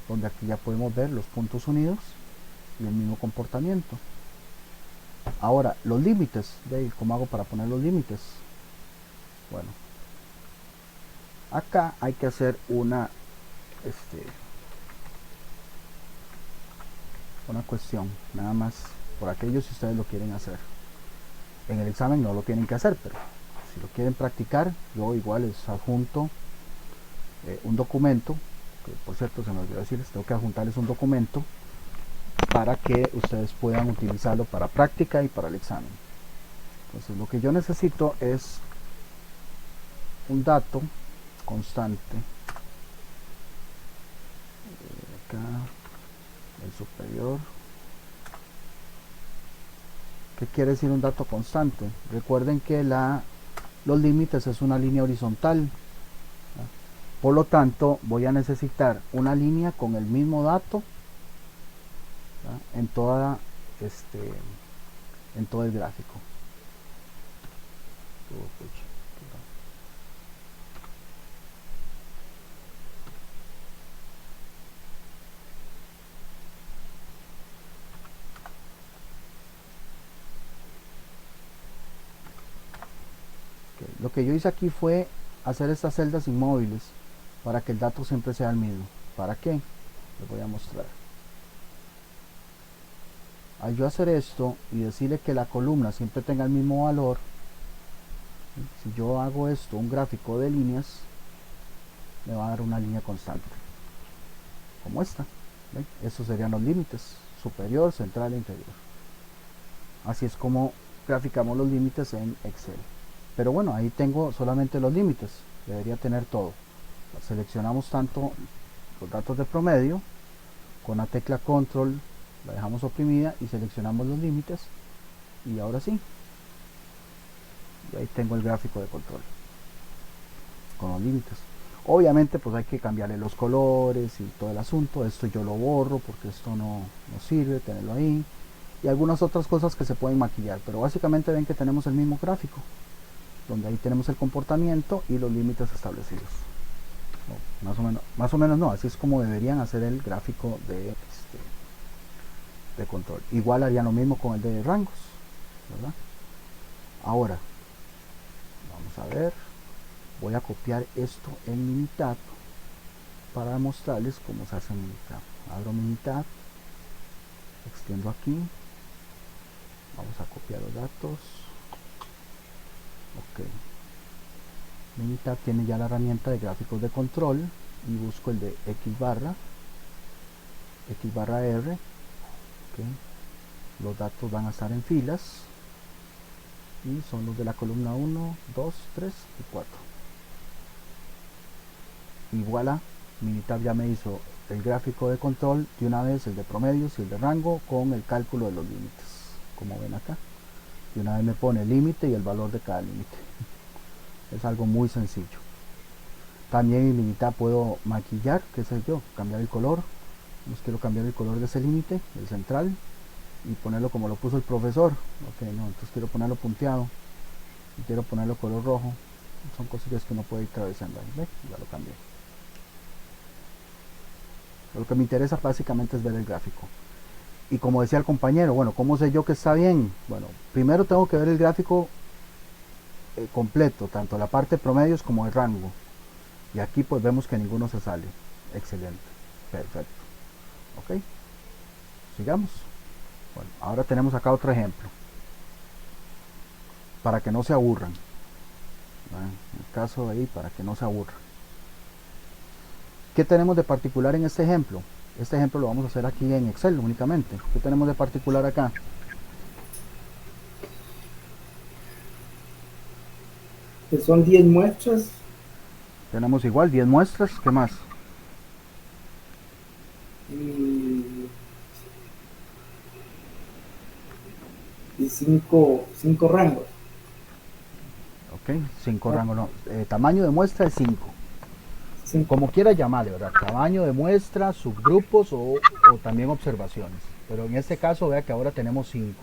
donde aquí ya podemos ver los puntos unidos y el mismo comportamiento. Ahora, los límites, ¿cómo hago para poner los límites? Bueno, acá hay que hacer una cuestión, nada más por aquellos si ustedes lo quieren hacer. En el examen no lo tienen que hacer, pero si lo quieren practicar, yo igual les adjunto un documento, que por cierto se me olvidó decirles, tengo que adjuntarles un documento para que ustedes puedan utilizarlo para práctica y para el examen. Entonces lo que yo necesito es un dato constante, acá el superior. ¿Qué quiere decir un dato constante? Recuerden que los límites es una línea horizontal, ¿no? Por lo tanto voy a necesitar una línea con el mismo dato, ¿no? en todo el gráfico. Lo que yo hice aquí fue hacer estas celdas inmóviles para que el dato siempre sea el mismo. ¿Para qué? Les voy a mostrar. Al yo hacer esto y decirle que la columna siempre tenga el mismo valor, si yo hago esto, un gráfico de líneas, me va a dar una línea constante, como esta. ¿Ven? Estos serían los límites, superior, central e inferior. Así es como graficamos los límites en Excel. Pero bueno, ahí tengo solamente los límites, debería tener todo. Seleccionamos tanto los datos de promedio, con la tecla control la dejamos oprimida y seleccionamos los límites, y ahora sí, y ahí tengo el gráfico de control con los límites. Obviamente pues hay que cambiarle los colores y todo el asunto. Esto yo lo borro porque esto no sirve tenerlo ahí, y algunas otras cosas que se pueden maquillar, pero básicamente ven que tenemos el mismo gráfico, donde ahí tenemos el comportamiento y los límites establecidos. No, más o menos no, así es como deberían hacer el gráfico de control. Igual harían lo mismo con el de rangos, ¿verdad? Ahora vamos a ver, voy a copiar esto en Minitab para mostrarles cómo se hace en Minitab. Abro Minitab, extiendo aquí, vamos a copiar los datos. Ok, Minitab tiene ya la herramienta de gráficos de control, y busco el de X barra R. Okay. Los datos van a estar en filas y son los de la columna 1, 2, 3 y 4. Y voilà, Minitab ya me hizo el gráfico de control de una vez, el de promedios y el de rango, con el cálculo de los límites, como ven acá. De una vez me pone el límite y el valor de cada límite. Es algo muy sencillo. También en Minitab puedo maquillar, qué sé yo, cambiar el color. Quiero cambiar el color de ese límite, el central, y ponerlo como lo puso el profesor. Ok, no, entonces quiero ponerlo punteado y quiero ponerlo color rojo. Son cosillas que uno puede ir atravesando ahí. ¿Ve? Ya lo cambié. Lo que me interesa básicamente es ver el gráfico. Y como decía el compañero, bueno, ¿cómo sé yo que está bien? Bueno, primero tengo que ver el gráfico completo, tanto la parte de promedios como el rango. Y aquí pues vemos que ninguno se sale. Excelente, perfecto. Ok, sigamos. Bueno, ahora tenemos acá otro ejemplo para que no se aburran. Bueno, en el caso de ahí, para que no se aburran. ¿Qué tenemos de particular en este ejemplo? Este ejemplo lo vamos a hacer aquí en Excel únicamente. ¿Qué tenemos de particular acá? Que son 10 muestras. Tenemos igual 10 muestras. ¿Qué más? Y 5 rangos. Ok, 5 rangos. No. Tamaño de muestra es 5. Como quiera llamarle, ¿verdad? Tamaño de muestra, subgrupos o también observaciones. Pero en este caso vea que ahora tenemos 5.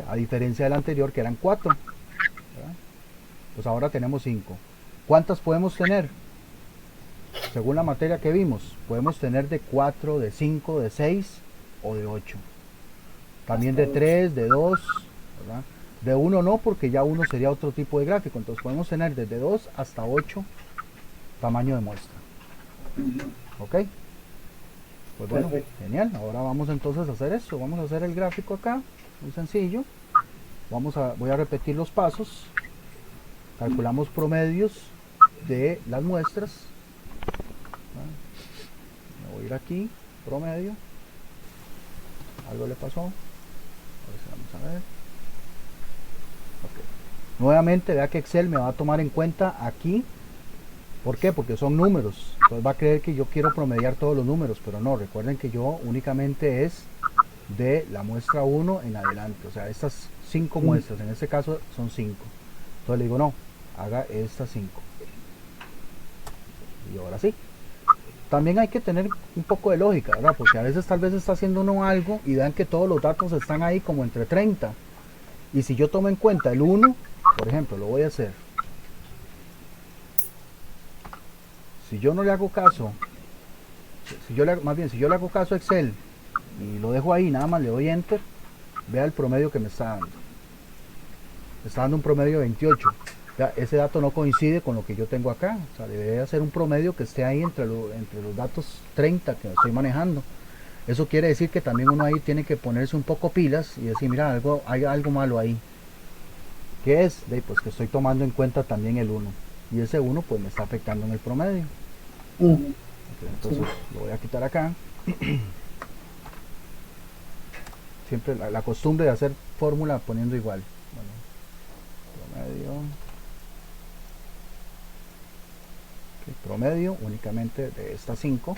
A diferencia del anterior que eran 4. Pues ahora tenemos 5. ¿Cuántas podemos tener? Según la materia que vimos, podemos tener de 4, de 5, de 6 o de 8. También de 3, de 2, ¿verdad? De 1 no, porque ya 1 sería otro tipo de gráfico. Entonces podemos tener desde 2 hasta 8 tamaño de muestra. ¿Ok? Pues bueno, genial. Ahora vamos entonces a hacer eso. Vamos a hacer el gráfico acá. Muy sencillo. Voy a repetir los pasos. Calculamos promedios de las muestras. Me voy a ir aquí, promedio. Algo le pasó. Vamos a ver. Okay. Nuevamente vea que Excel me va a tomar en cuenta aquí. ¿Por qué? Porque son números. Entonces va a creer que yo quiero promediar todos los números, pero no. Recuerden que yo únicamente es de la muestra 1 en adelante. O sea, estas 5 muestras, en este caso son 5. Entonces le digo no, haga estas 5. Y ahora sí. También hay que tener un poco de lógica, ¿verdad? Porque a veces tal vez está haciendo uno algo y vean que todos los datos están ahí como entre 30. Y si yo tomo en cuenta el 1, por ejemplo, lo voy a hacer. Si yo no le hago caso, si yo le hago caso a Excel y lo dejo ahí, nada más le doy Enter, vea el promedio que me está dando. Me está dando un promedio de 28. Ya, ese dato no coincide con lo que yo tengo acá. O sea, debería ser un promedio que esté ahí entre los datos 30 que estoy manejando. Eso quiere decir que también uno ahí tiene que ponerse un poco pilas y decir, mira, hay algo malo ahí. ¿Qué es? Pues que estoy tomando en cuenta también el 1. Y ese 1 pues me está afectando en el promedio. Okay, entonces lo voy a quitar acá. Siempre la costumbre de hacer fórmula poniendo igual. Bueno, promedio. Promedio únicamente de estas 5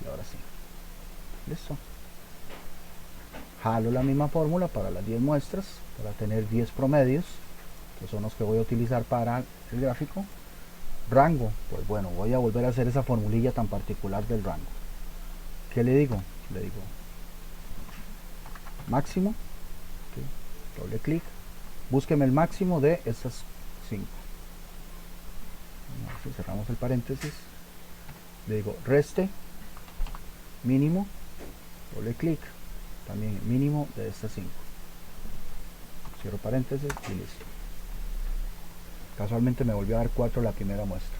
y ahora sí, listo. Jalo la misma fórmula para las 10 muestras para tener 10 promedios, que son los que voy a utilizar para el gráfico. Rango, pues bueno, voy a volver a hacer esa formulilla tan particular del rango. ¿Qué le digo? Le digo máximo, okay, doble clic, búsqueme el máximo de estas 5. Si cerramos el paréntesis, le digo reste mínimo, doble clic, también mínimo de estas 5. Cierro paréntesis y listo. Casualmente me volvió a dar 4 la primera muestra.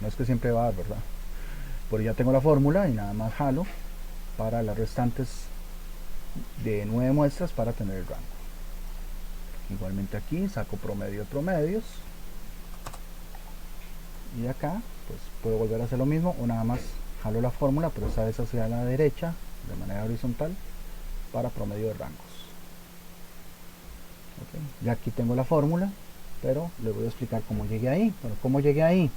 No es que siempre va a dar, ¿verdad? Pero ya tengo la fórmula y nada más jalo para las restantes de 9 muestras para tener el rango. Igualmente aquí saco promedio de promedios. Y acá pues puedo volver a hacer lo mismo o nada más jalo la fórmula, pero esta vez hacia la derecha de manera horizontal para promedio de rangos. Okay. Ya aquí tengo la fórmula, pero le voy a explicar cómo llegué ahí. Bueno, ¿cómo llegué ahí?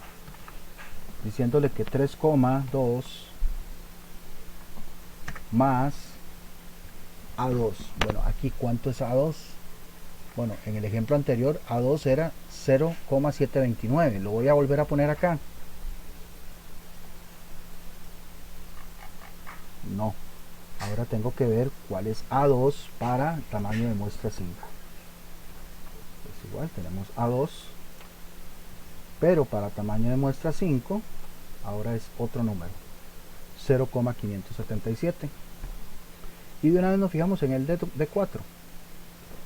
Diciéndole que 3,2 más A2. Bueno, aquí ¿cuánto es A2? Bueno, en el ejemplo anterior A2 era 0,729. Lo voy a volver a poner acá. No. Ahora tengo que ver cuál es A2 para tamaño de muestra 5. Pues igual tenemos A2, pero para tamaño de muestra 5 ahora es otro número, 0,577. Y de una vez nos fijamos en el D4,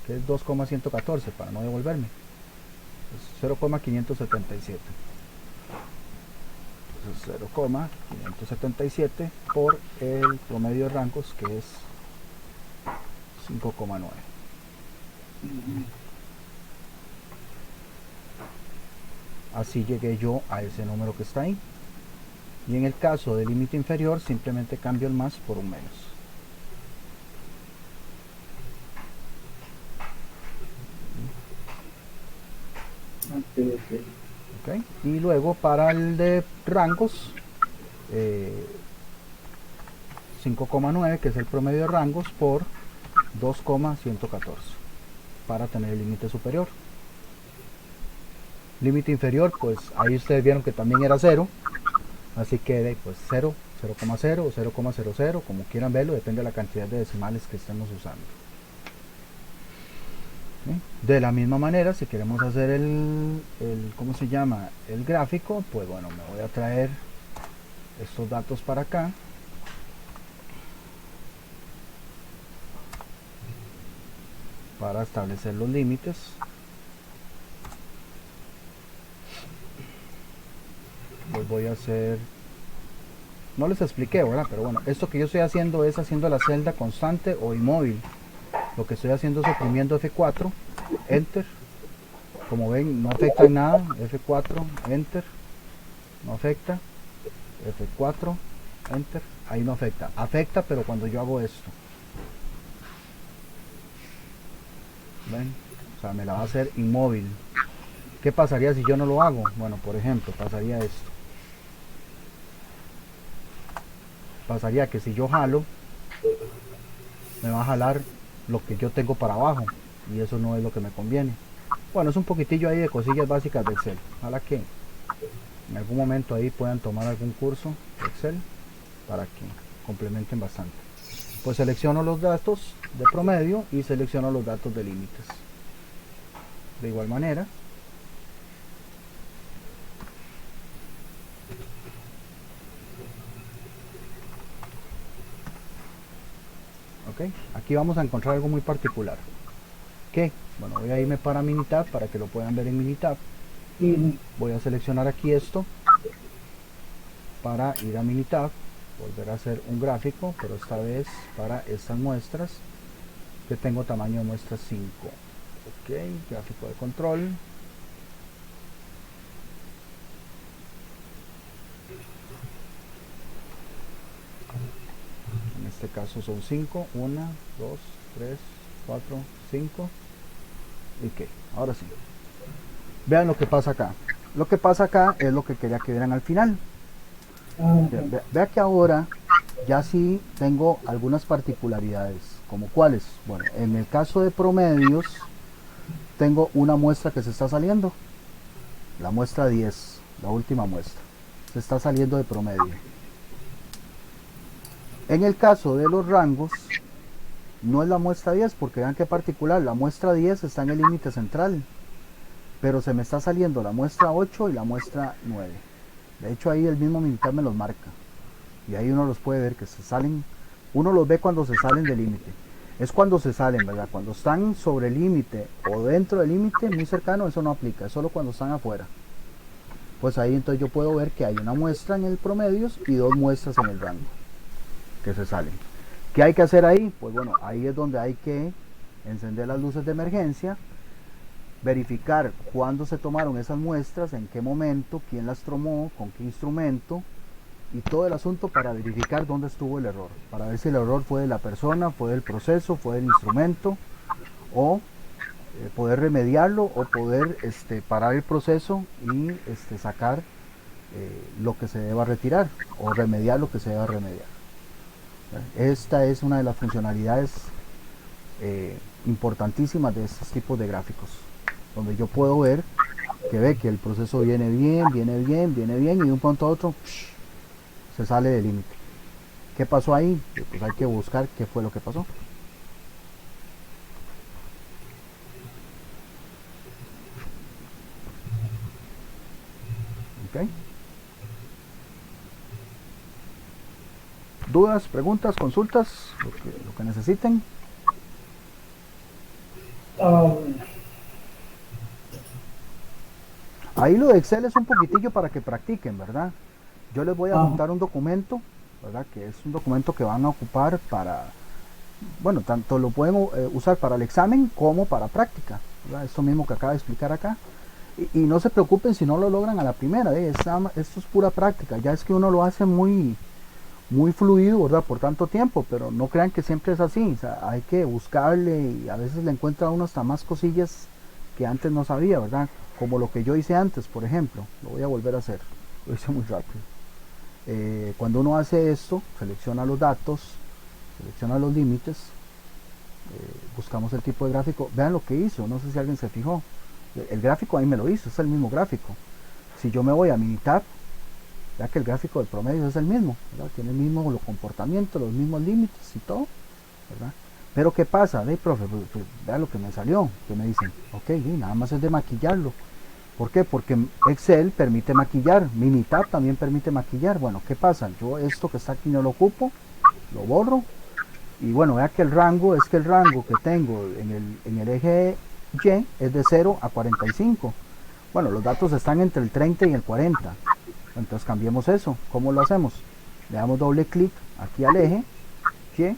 que es 2,114 para no devolverme. 0,577. Entonces 0,577 por el promedio de rangos, que es 5,9. Así llegué yo a ese número que está ahí. Y en el caso del límite inferior simplemente cambio el más por un menos. Okay. Y luego para el de rangos 5,9, que es el promedio de rangos, por 2,114 para tener el límite superior. Límite inferior, pues ahí ustedes vieron que también era 0, así que pues 0, 0,0 o 0,00, como quieran verlo, depende de la cantidad de decimales que estemos usando. ¿sí? De la misma manera, si queremos hacer ¿cómo se llama? El gráfico, pues bueno, me voy a traer estos datos para acá. Para establecer los límites. Los voy a hacer, no les expliqué, ¿verdad? Pero bueno, esto que yo estoy haciendo es haciendo la celda constante o inmóvil. Lo que estoy haciendo es oprimiendo F4, Enter. Como ven, no afecta en nada. F4, Enter. No afecta. F4, Enter. Ahí no afecta. Afecta, pero cuando yo hago esto. ¿Ven? O sea, me la va a hacer inmóvil. ¿Qué pasaría si yo no lo hago? Bueno, por ejemplo, pasaría esto. Pasaría que si yo jalo, me va a jalar lo que yo tengo para abajo. Y eso no es lo que me conviene. Bueno, es un poquitillo ahí de cosillas básicas de Excel. Ojalá que en algún momento ahí puedan tomar algún curso de Excel para que complementen bastante. Pues selecciono los datos de promedio y selecciono los datos de límites. De igual manera, ok, aquí vamos a encontrar algo muy particular. ¿Qué? Bueno, voy a irme para Minitab para que lo puedan ver en Minitab. Voy a seleccionar aquí esto para ir a Minitab, volver a hacer un gráfico, pero esta vez para estas muestras que tengo tamaño de muestra 5. Ok, gráfico de control. En este caso son 5, 1, 2, 3, 4, 5. Ok, ahora sí. Vean lo que pasa acá. Lo que pasa acá es lo que quería que vieran al final. Vea que ahora ya sí tengo algunas particularidades. ¿Como cuáles? Bueno, en el caso de promedios tengo una muestra que se está saliendo. La muestra 10, la última muestra. Se está saliendo de promedio. En el caso de los rangos, no es la muestra 10, porque vean qué particular. La muestra 10 está en el límite central, pero se me está saliendo la muestra 8 y la muestra 9. De hecho, ahí el mismo Minitab me los marca. Y ahí uno los puede ver que se salen. Uno los ve cuando se salen del límite. Es cuando se salen, ¿verdad? Cuando están sobre el límite o dentro del límite, muy cercano, eso no aplica. Es solo cuando están afuera. Pues ahí entonces yo puedo ver que hay una muestra en el promedios y dos muestras en el rango que se salen. ¿Qué hay que hacer ahí? Pues bueno, ahí es donde hay que encender las luces de emergencia, verificar cuándo se tomaron esas muestras, en qué momento, quién las tomó, con qué instrumento y todo el asunto para verificar dónde estuvo el error, para ver si el error fue de la persona, fue del proceso, fue del instrumento, o poder remediarlo o poder parar el proceso y sacar lo que se deba retirar o remediar lo que se deba remediar. Esta es una de las funcionalidades importantísimas de estos tipos de gráficos, donde yo puedo ver que ve que el proceso viene bien y de un punto a otro se sale del límite. ¿Qué pasó ahí? Pues hay que buscar qué fue lo que pasó. ¿Okay? ¿Dudas, preguntas, consultas? Lo que necesiten. Ahí lo de Excel es un poquitillo para que practiquen, ¿verdad? Yo les voy a montar un documento, ¿verdad? Que es un documento que van a ocupar para, bueno, tanto lo pueden usar para el examen como para práctica, ¿verdad? Esto mismo que acaba de explicar acá. Y no se preocupen si no lo logran a la primera, esto es pura práctica. Ya es que uno lo hace muy fluido, ¿verdad? Por tanto tiempo, pero no crean que siempre es así. O sea, hay que buscarle y a veces le encuentra uno hasta más cosillas que antes no sabía, ¿verdad? Como lo que yo hice antes, por ejemplo. Lo voy a volver a hacer. Lo hice muy rápido. Cuando uno hace esto, selecciona los datos, selecciona los límites, buscamos el tipo de gráfico. Vean lo que hizo, no sé si alguien se fijó. El gráfico ahí me lo hizo, es el mismo gráfico. Si yo me voy a Minitab, ya que el gráfico del promedio es el mismo, ¿verdad? Tiene el mismo comportamiento, los mismos límites y todo, ¿verdad? Pero ¿qué pasa? Profe, pues, vea lo que me salió, que me dicen, ok, nada más es de maquillarlo. ¿Por qué? Porque Excel permite maquillar, Minitab también permite maquillar. Bueno, ¿qué pasa? Yo esto que está aquí no lo ocupo, lo borro. Y bueno, vea que el rango que tengo en el eje Y es de 0 a 45. Bueno, los datos están entre el 30 y el 40. Entonces cambiemos eso. ¿Cómo lo hacemos? Le damos doble clic aquí al eje Y.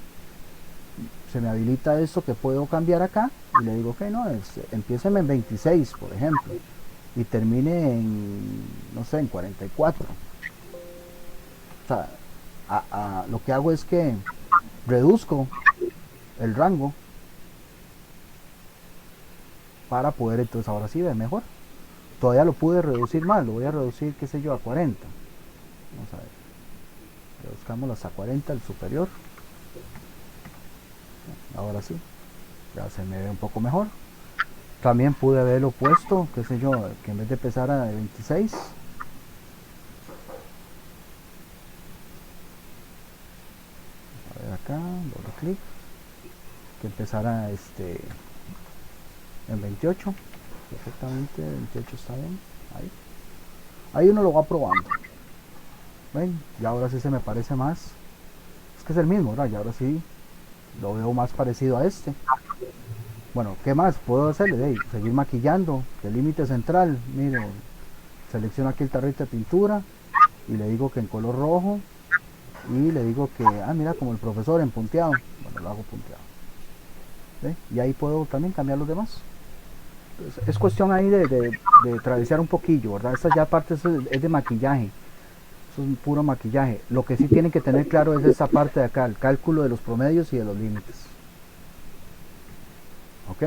Se me habilita esto que puedo cambiar acá. Y le digo que no, empiecen en 26, por ejemplo. Y termine en, no sé, en 44. O sea, lo que hago es que reduzco el rango para poder entonces ahora sí ver mejor. Todavía lo pude reducir más, lo voy a reducir, qué sé yo, a 40. Vamos a ver. Reduzcámoslo hasta 40, el superior. Ahora sí, ya se me ve un poco mejor. También pude haberlo puesto, qué sé yo, que en vez de empezar a 26, a ver acá, doble clic, que empezara en 28, perfectamente, 28 está bien, ahí uno lo va probando. ¿Ven? Y ahora sí se me parece más, es que es el mismo, ¿verdad? Y ahora sí lo veo más parecido a este. Bueno, ¿qué más puedo hacerle? Seguir maquillando, el límite central, miren, selecciono aquí el tarrito de pintura y le digo que en color rojo y le digo que, mira, como el profesor en punteado, bueno, lo hago punteado. ¿Ve? Y ahí puedo también cambiar los demás. Entonces, es cuestión ahí de travesear un poquillo, ¿verdad? Esta ya parte es de maquillaje, eso es puro maquillaje. Lo que sí tienen que tener claro es esta parte de acá, el cálculo de los promedios y de los límites. ¿Ok?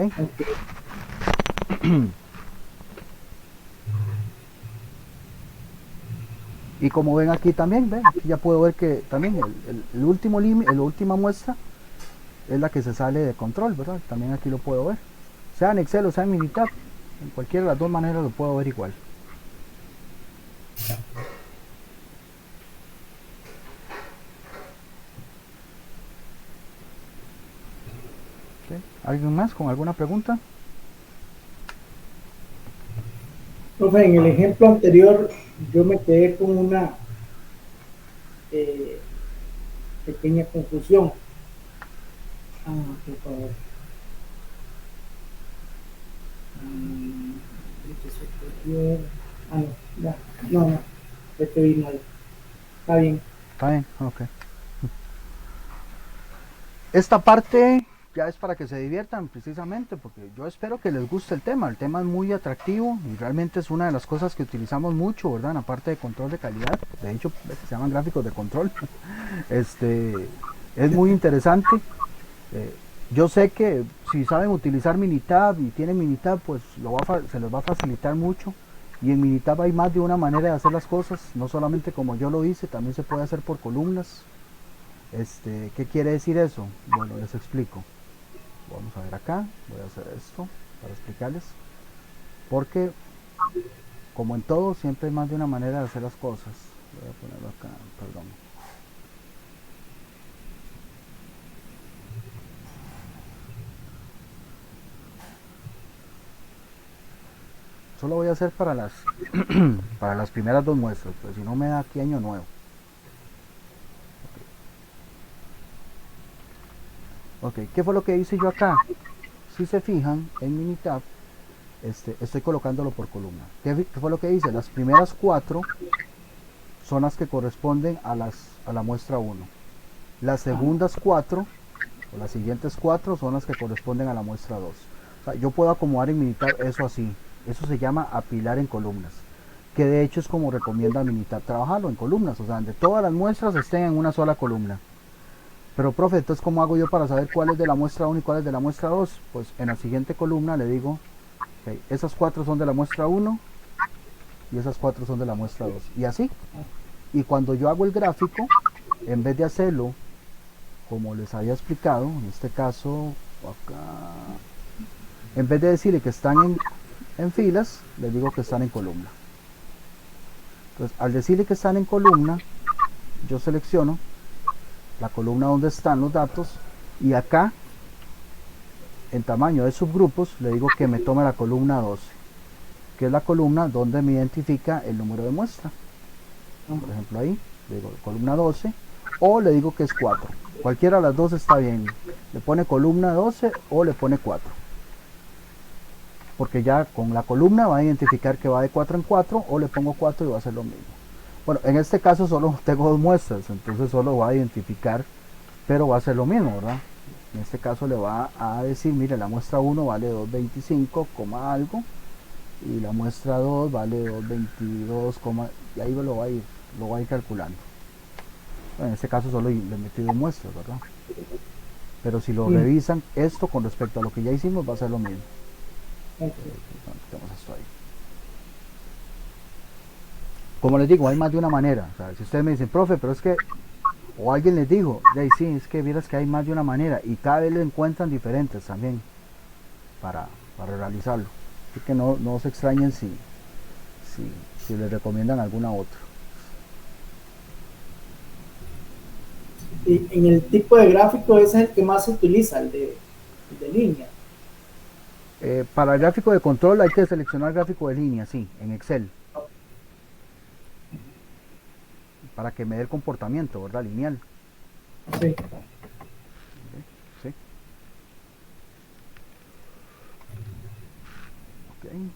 Y como ven aquí también, ven, aquí ya puedo ver que también el último límite, la última muestra es la que se sale de control, ¿verdad? También aquí lo puedo ver. Sea en Excel o sea en Minitab, en cualquiera de las dos maneras lo puedo ver igual. ¿Okay? ¿Alguien más con alguna pregunta? Profe, en el ejemplo anterior yo me quedé con una pequeña confusión. Por favor. No, ya, no, este vi mal. Está bien. Está bien, ok. Esta parte ya es para que se diviertan precisamente, porque yo espero que les guste el tema es muy atractivo y realmente es una de las cosas que utilizamos mucho, ¿verdad? En la parte de control de calidad, de hecho se llaman gráficos de control. Es muy interesante. Yo sé que si saben utilizar Minitab y tienen Minitab, pues se les va a facilitar mucho. Y en Minitab hay más de una manera de hacer las cosas, no solamente como yo lo hice, también se puede hacer por columnas. ¿Qué quiere decir eso? Bueno, les explico. Vamos a ver acá, voy a hacer esto para explicarles. Porque, como en todo, siempre hay más de una manera de hacer las cosas. Voy a ponerlo acá, perdón. Solo voy a hacer para las para las primeras dos muestras, pues si no me da aquí año nuevo. Ok, ¿qué fue lo que hice yo acá? Si se fijan en Minitab, estoy colocándolo por columna. ¿Qué fue lo que hice? Las primeras 4 son las que corresponden a la muestra 1. Las segundas 4 o las siguientes 4 son las que corresponden a la muestra 2. O sea, yo puedo acomodar en Minitab eso así. Eso se llama apilar en columnas, que de hecho es como recomienda Minitab trabajarlo en columnas, o sea, donde todas las muestras estén en una sola columna. Pero profe, entonces ¿cómo hago yo para saber cuál es de la muestra 1 y cuál es de la muestra 2? Pues en la siguiente columna le digo, okay, esas 4 son de la muestra 1 y esas 4 son de la muestra 2. Y así. Y cuando yo hago el gráfico, en vez de hacerlo como les había explicado, en este caso, acá, en vez de decirle que están en filas, les digo que están en columna. Entonces, al decirle que están en columna, yo selecciono la columna donde están los datos y acá en tamaño de subgrupos, le digo que me tome la columna 12, que es la columna donde me identifica el número de muestra. Por ejemplo ahí, le digo columna 12, o le digo que es 4. Cualquiera de las dos está bien. Le pone columna 12 o le pone 4. Porque ya con la columna va a identificar que va de 4 en 4, o le pongo 4 y va a hacer lo mismo. Bueno, en este caso solo tengo 2 muestras, entonces solo va a identificar, pero va a hacer lo mismo, ¿verdad? En este caso le va a decir, mire, la muestra 1 vale 225, algo, y la muestra 2 vale 222, y ahí lo va a ir calculando. Bueno, en este caso solo le metí 2 muestras, ¿verdad? Pero si lo revisan, esto con respecto a lo que ya hicimos va a ser lo mismo. Tenemos esto ahí. Como les digo, hay más de una manera. O sea, si ustedes me dicen, profe, pero es que, o alguien les dijo, sí, es que vieras que hay más de una manera, y cada vez lo encuentran diferentes también para realizarlo. Así que no se extrañen si les recomiendan alguna otra. Y en el tipo de gráfico ese es el que más se utiliza, el de línea. Para el gráfico de control hay que seleccionar gráfico de línea, sí, en Excel. Para que me dé el comportamiento, ¿verdad? Lineal. Sí. Sí. Okay.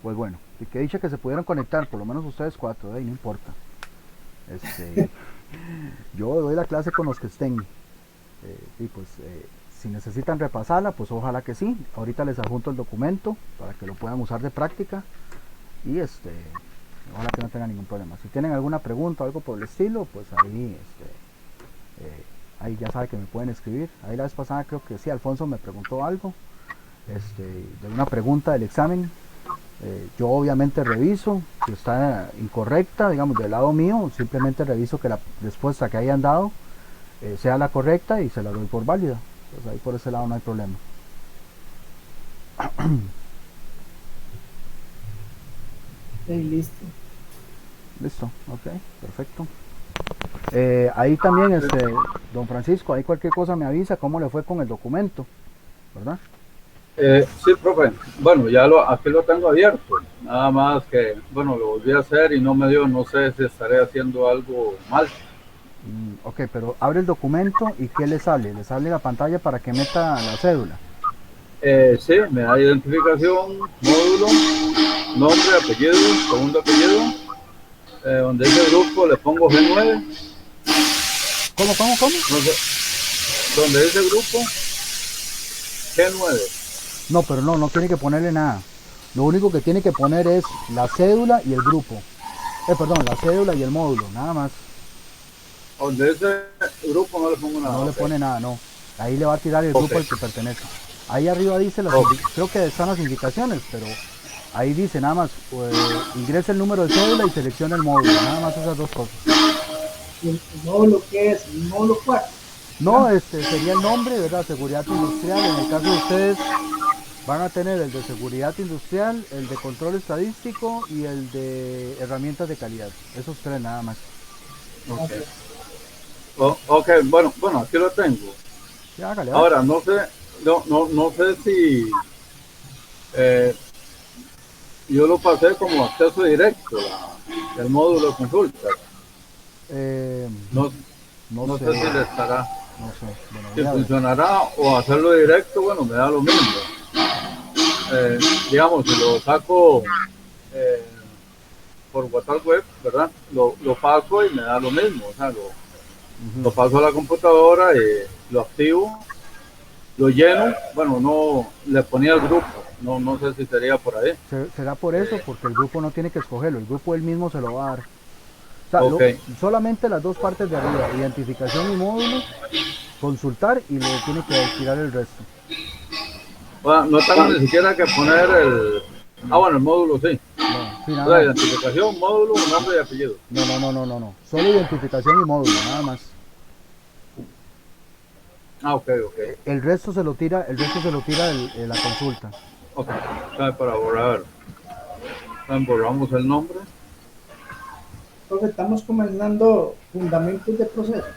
Pues bueno, y que dicha que se pudieran conectar, por lo menos ustedes 4, no importa. Yo doy la clase con los que estén. Y pues si necesitan repasarla, pues ojalá que sí. Ahorita les adjunto el documento para que lo puedan usar de práctica. Y ojalá que no tengan ningún problema. Si tienen alguna pregunta o algo por el estilo, pues ahí ya saben que me pueden escribir. Ahí la vez pasada creo que sí, Alfonso me preguntó algo de una pregunta del examen. Yo obviamente reviso si está incorrecta, digamos del lado mío, simplemente reviso que la respuesta que hayan dado sea la correcta y se la doy por válida. Pues ahí por ese lado no hay problema. Listo. Listo, ok, perfecto. Ahí también, don Francisco, ahí cualquier cosa me avisa cómo le fue con el documento, ¿verdad? Sí, profe. Bueno, ya aquí lo tengo abierto. Nada más que, bueno, lo volví a hacer y no me dio, no sé si estaré haciendo algo mal. Ok, pero abre el documento y ¿qué le sale? Le sale la pantalla para que meta la cédula. Sí, me da identificación, módulo, nombre, apellido, segundo apellido. Donde dice grupo le pongo G9. ¿Cómo? No sé, donde dice grupo G9. No, pero no tiene que ponerle nada. Lo único que tiene que poner es la cédula y el grupo. Perdón, la cédula y el módulo, nada más. Donde dice grupo no le pongo nada. No le pone nada, no. Ahí le va a tirar el grupo al que pertenece. Ahí arriba dice, creo que están las indicaciones, pero ahí dice nada más, ingresa el número de cédula y selecciona el módulo, nada más esas dos cosas. ¿El módulo qué es? ¿El módulo 4? No, sería el nombre, ¿verdad? Seguridad industrial. En el caso de ustedes van a tener el de seguridad industrial, el de control estadístico y el de herramientas de calidad. Esos 3 nada más. Ok, bueno, aquí lo tengo. Sí, hágale, ahora, no sé si yo lo pasé como acceso directo, el módulo de consulta. No sé si le estará. No sé. Bueno, si funcionará o hacerlo directo, bueno, me da lo mismo. Digamos, si lo saco por WhatsApp web, ¿verdad? Lo paso y me da lo mismo. O sea, lo paso a la computadora y lo activo, lo lleno. Bueno, no le ponía el grupo. No sé si sería por ahí. Será por eso, porque el grupo no tiene que escogerlo. El grupo él mismo se lo va a dar. O sea, solamente las dos partes de arriba, identificación y módulo, consultar y le tiene que tirar el resto. Bueno, no tengo ni siquiera que poner el... bueno, el módulo sí. O sea, identificación, módulo, nombre y apellido. No. Solo identificación y módulo, nada más. Ok. El resto se lo tira la consulta. Ok, para borrar. Borramos el nombre. Entonces estamos comenzando fundamentos de proceso.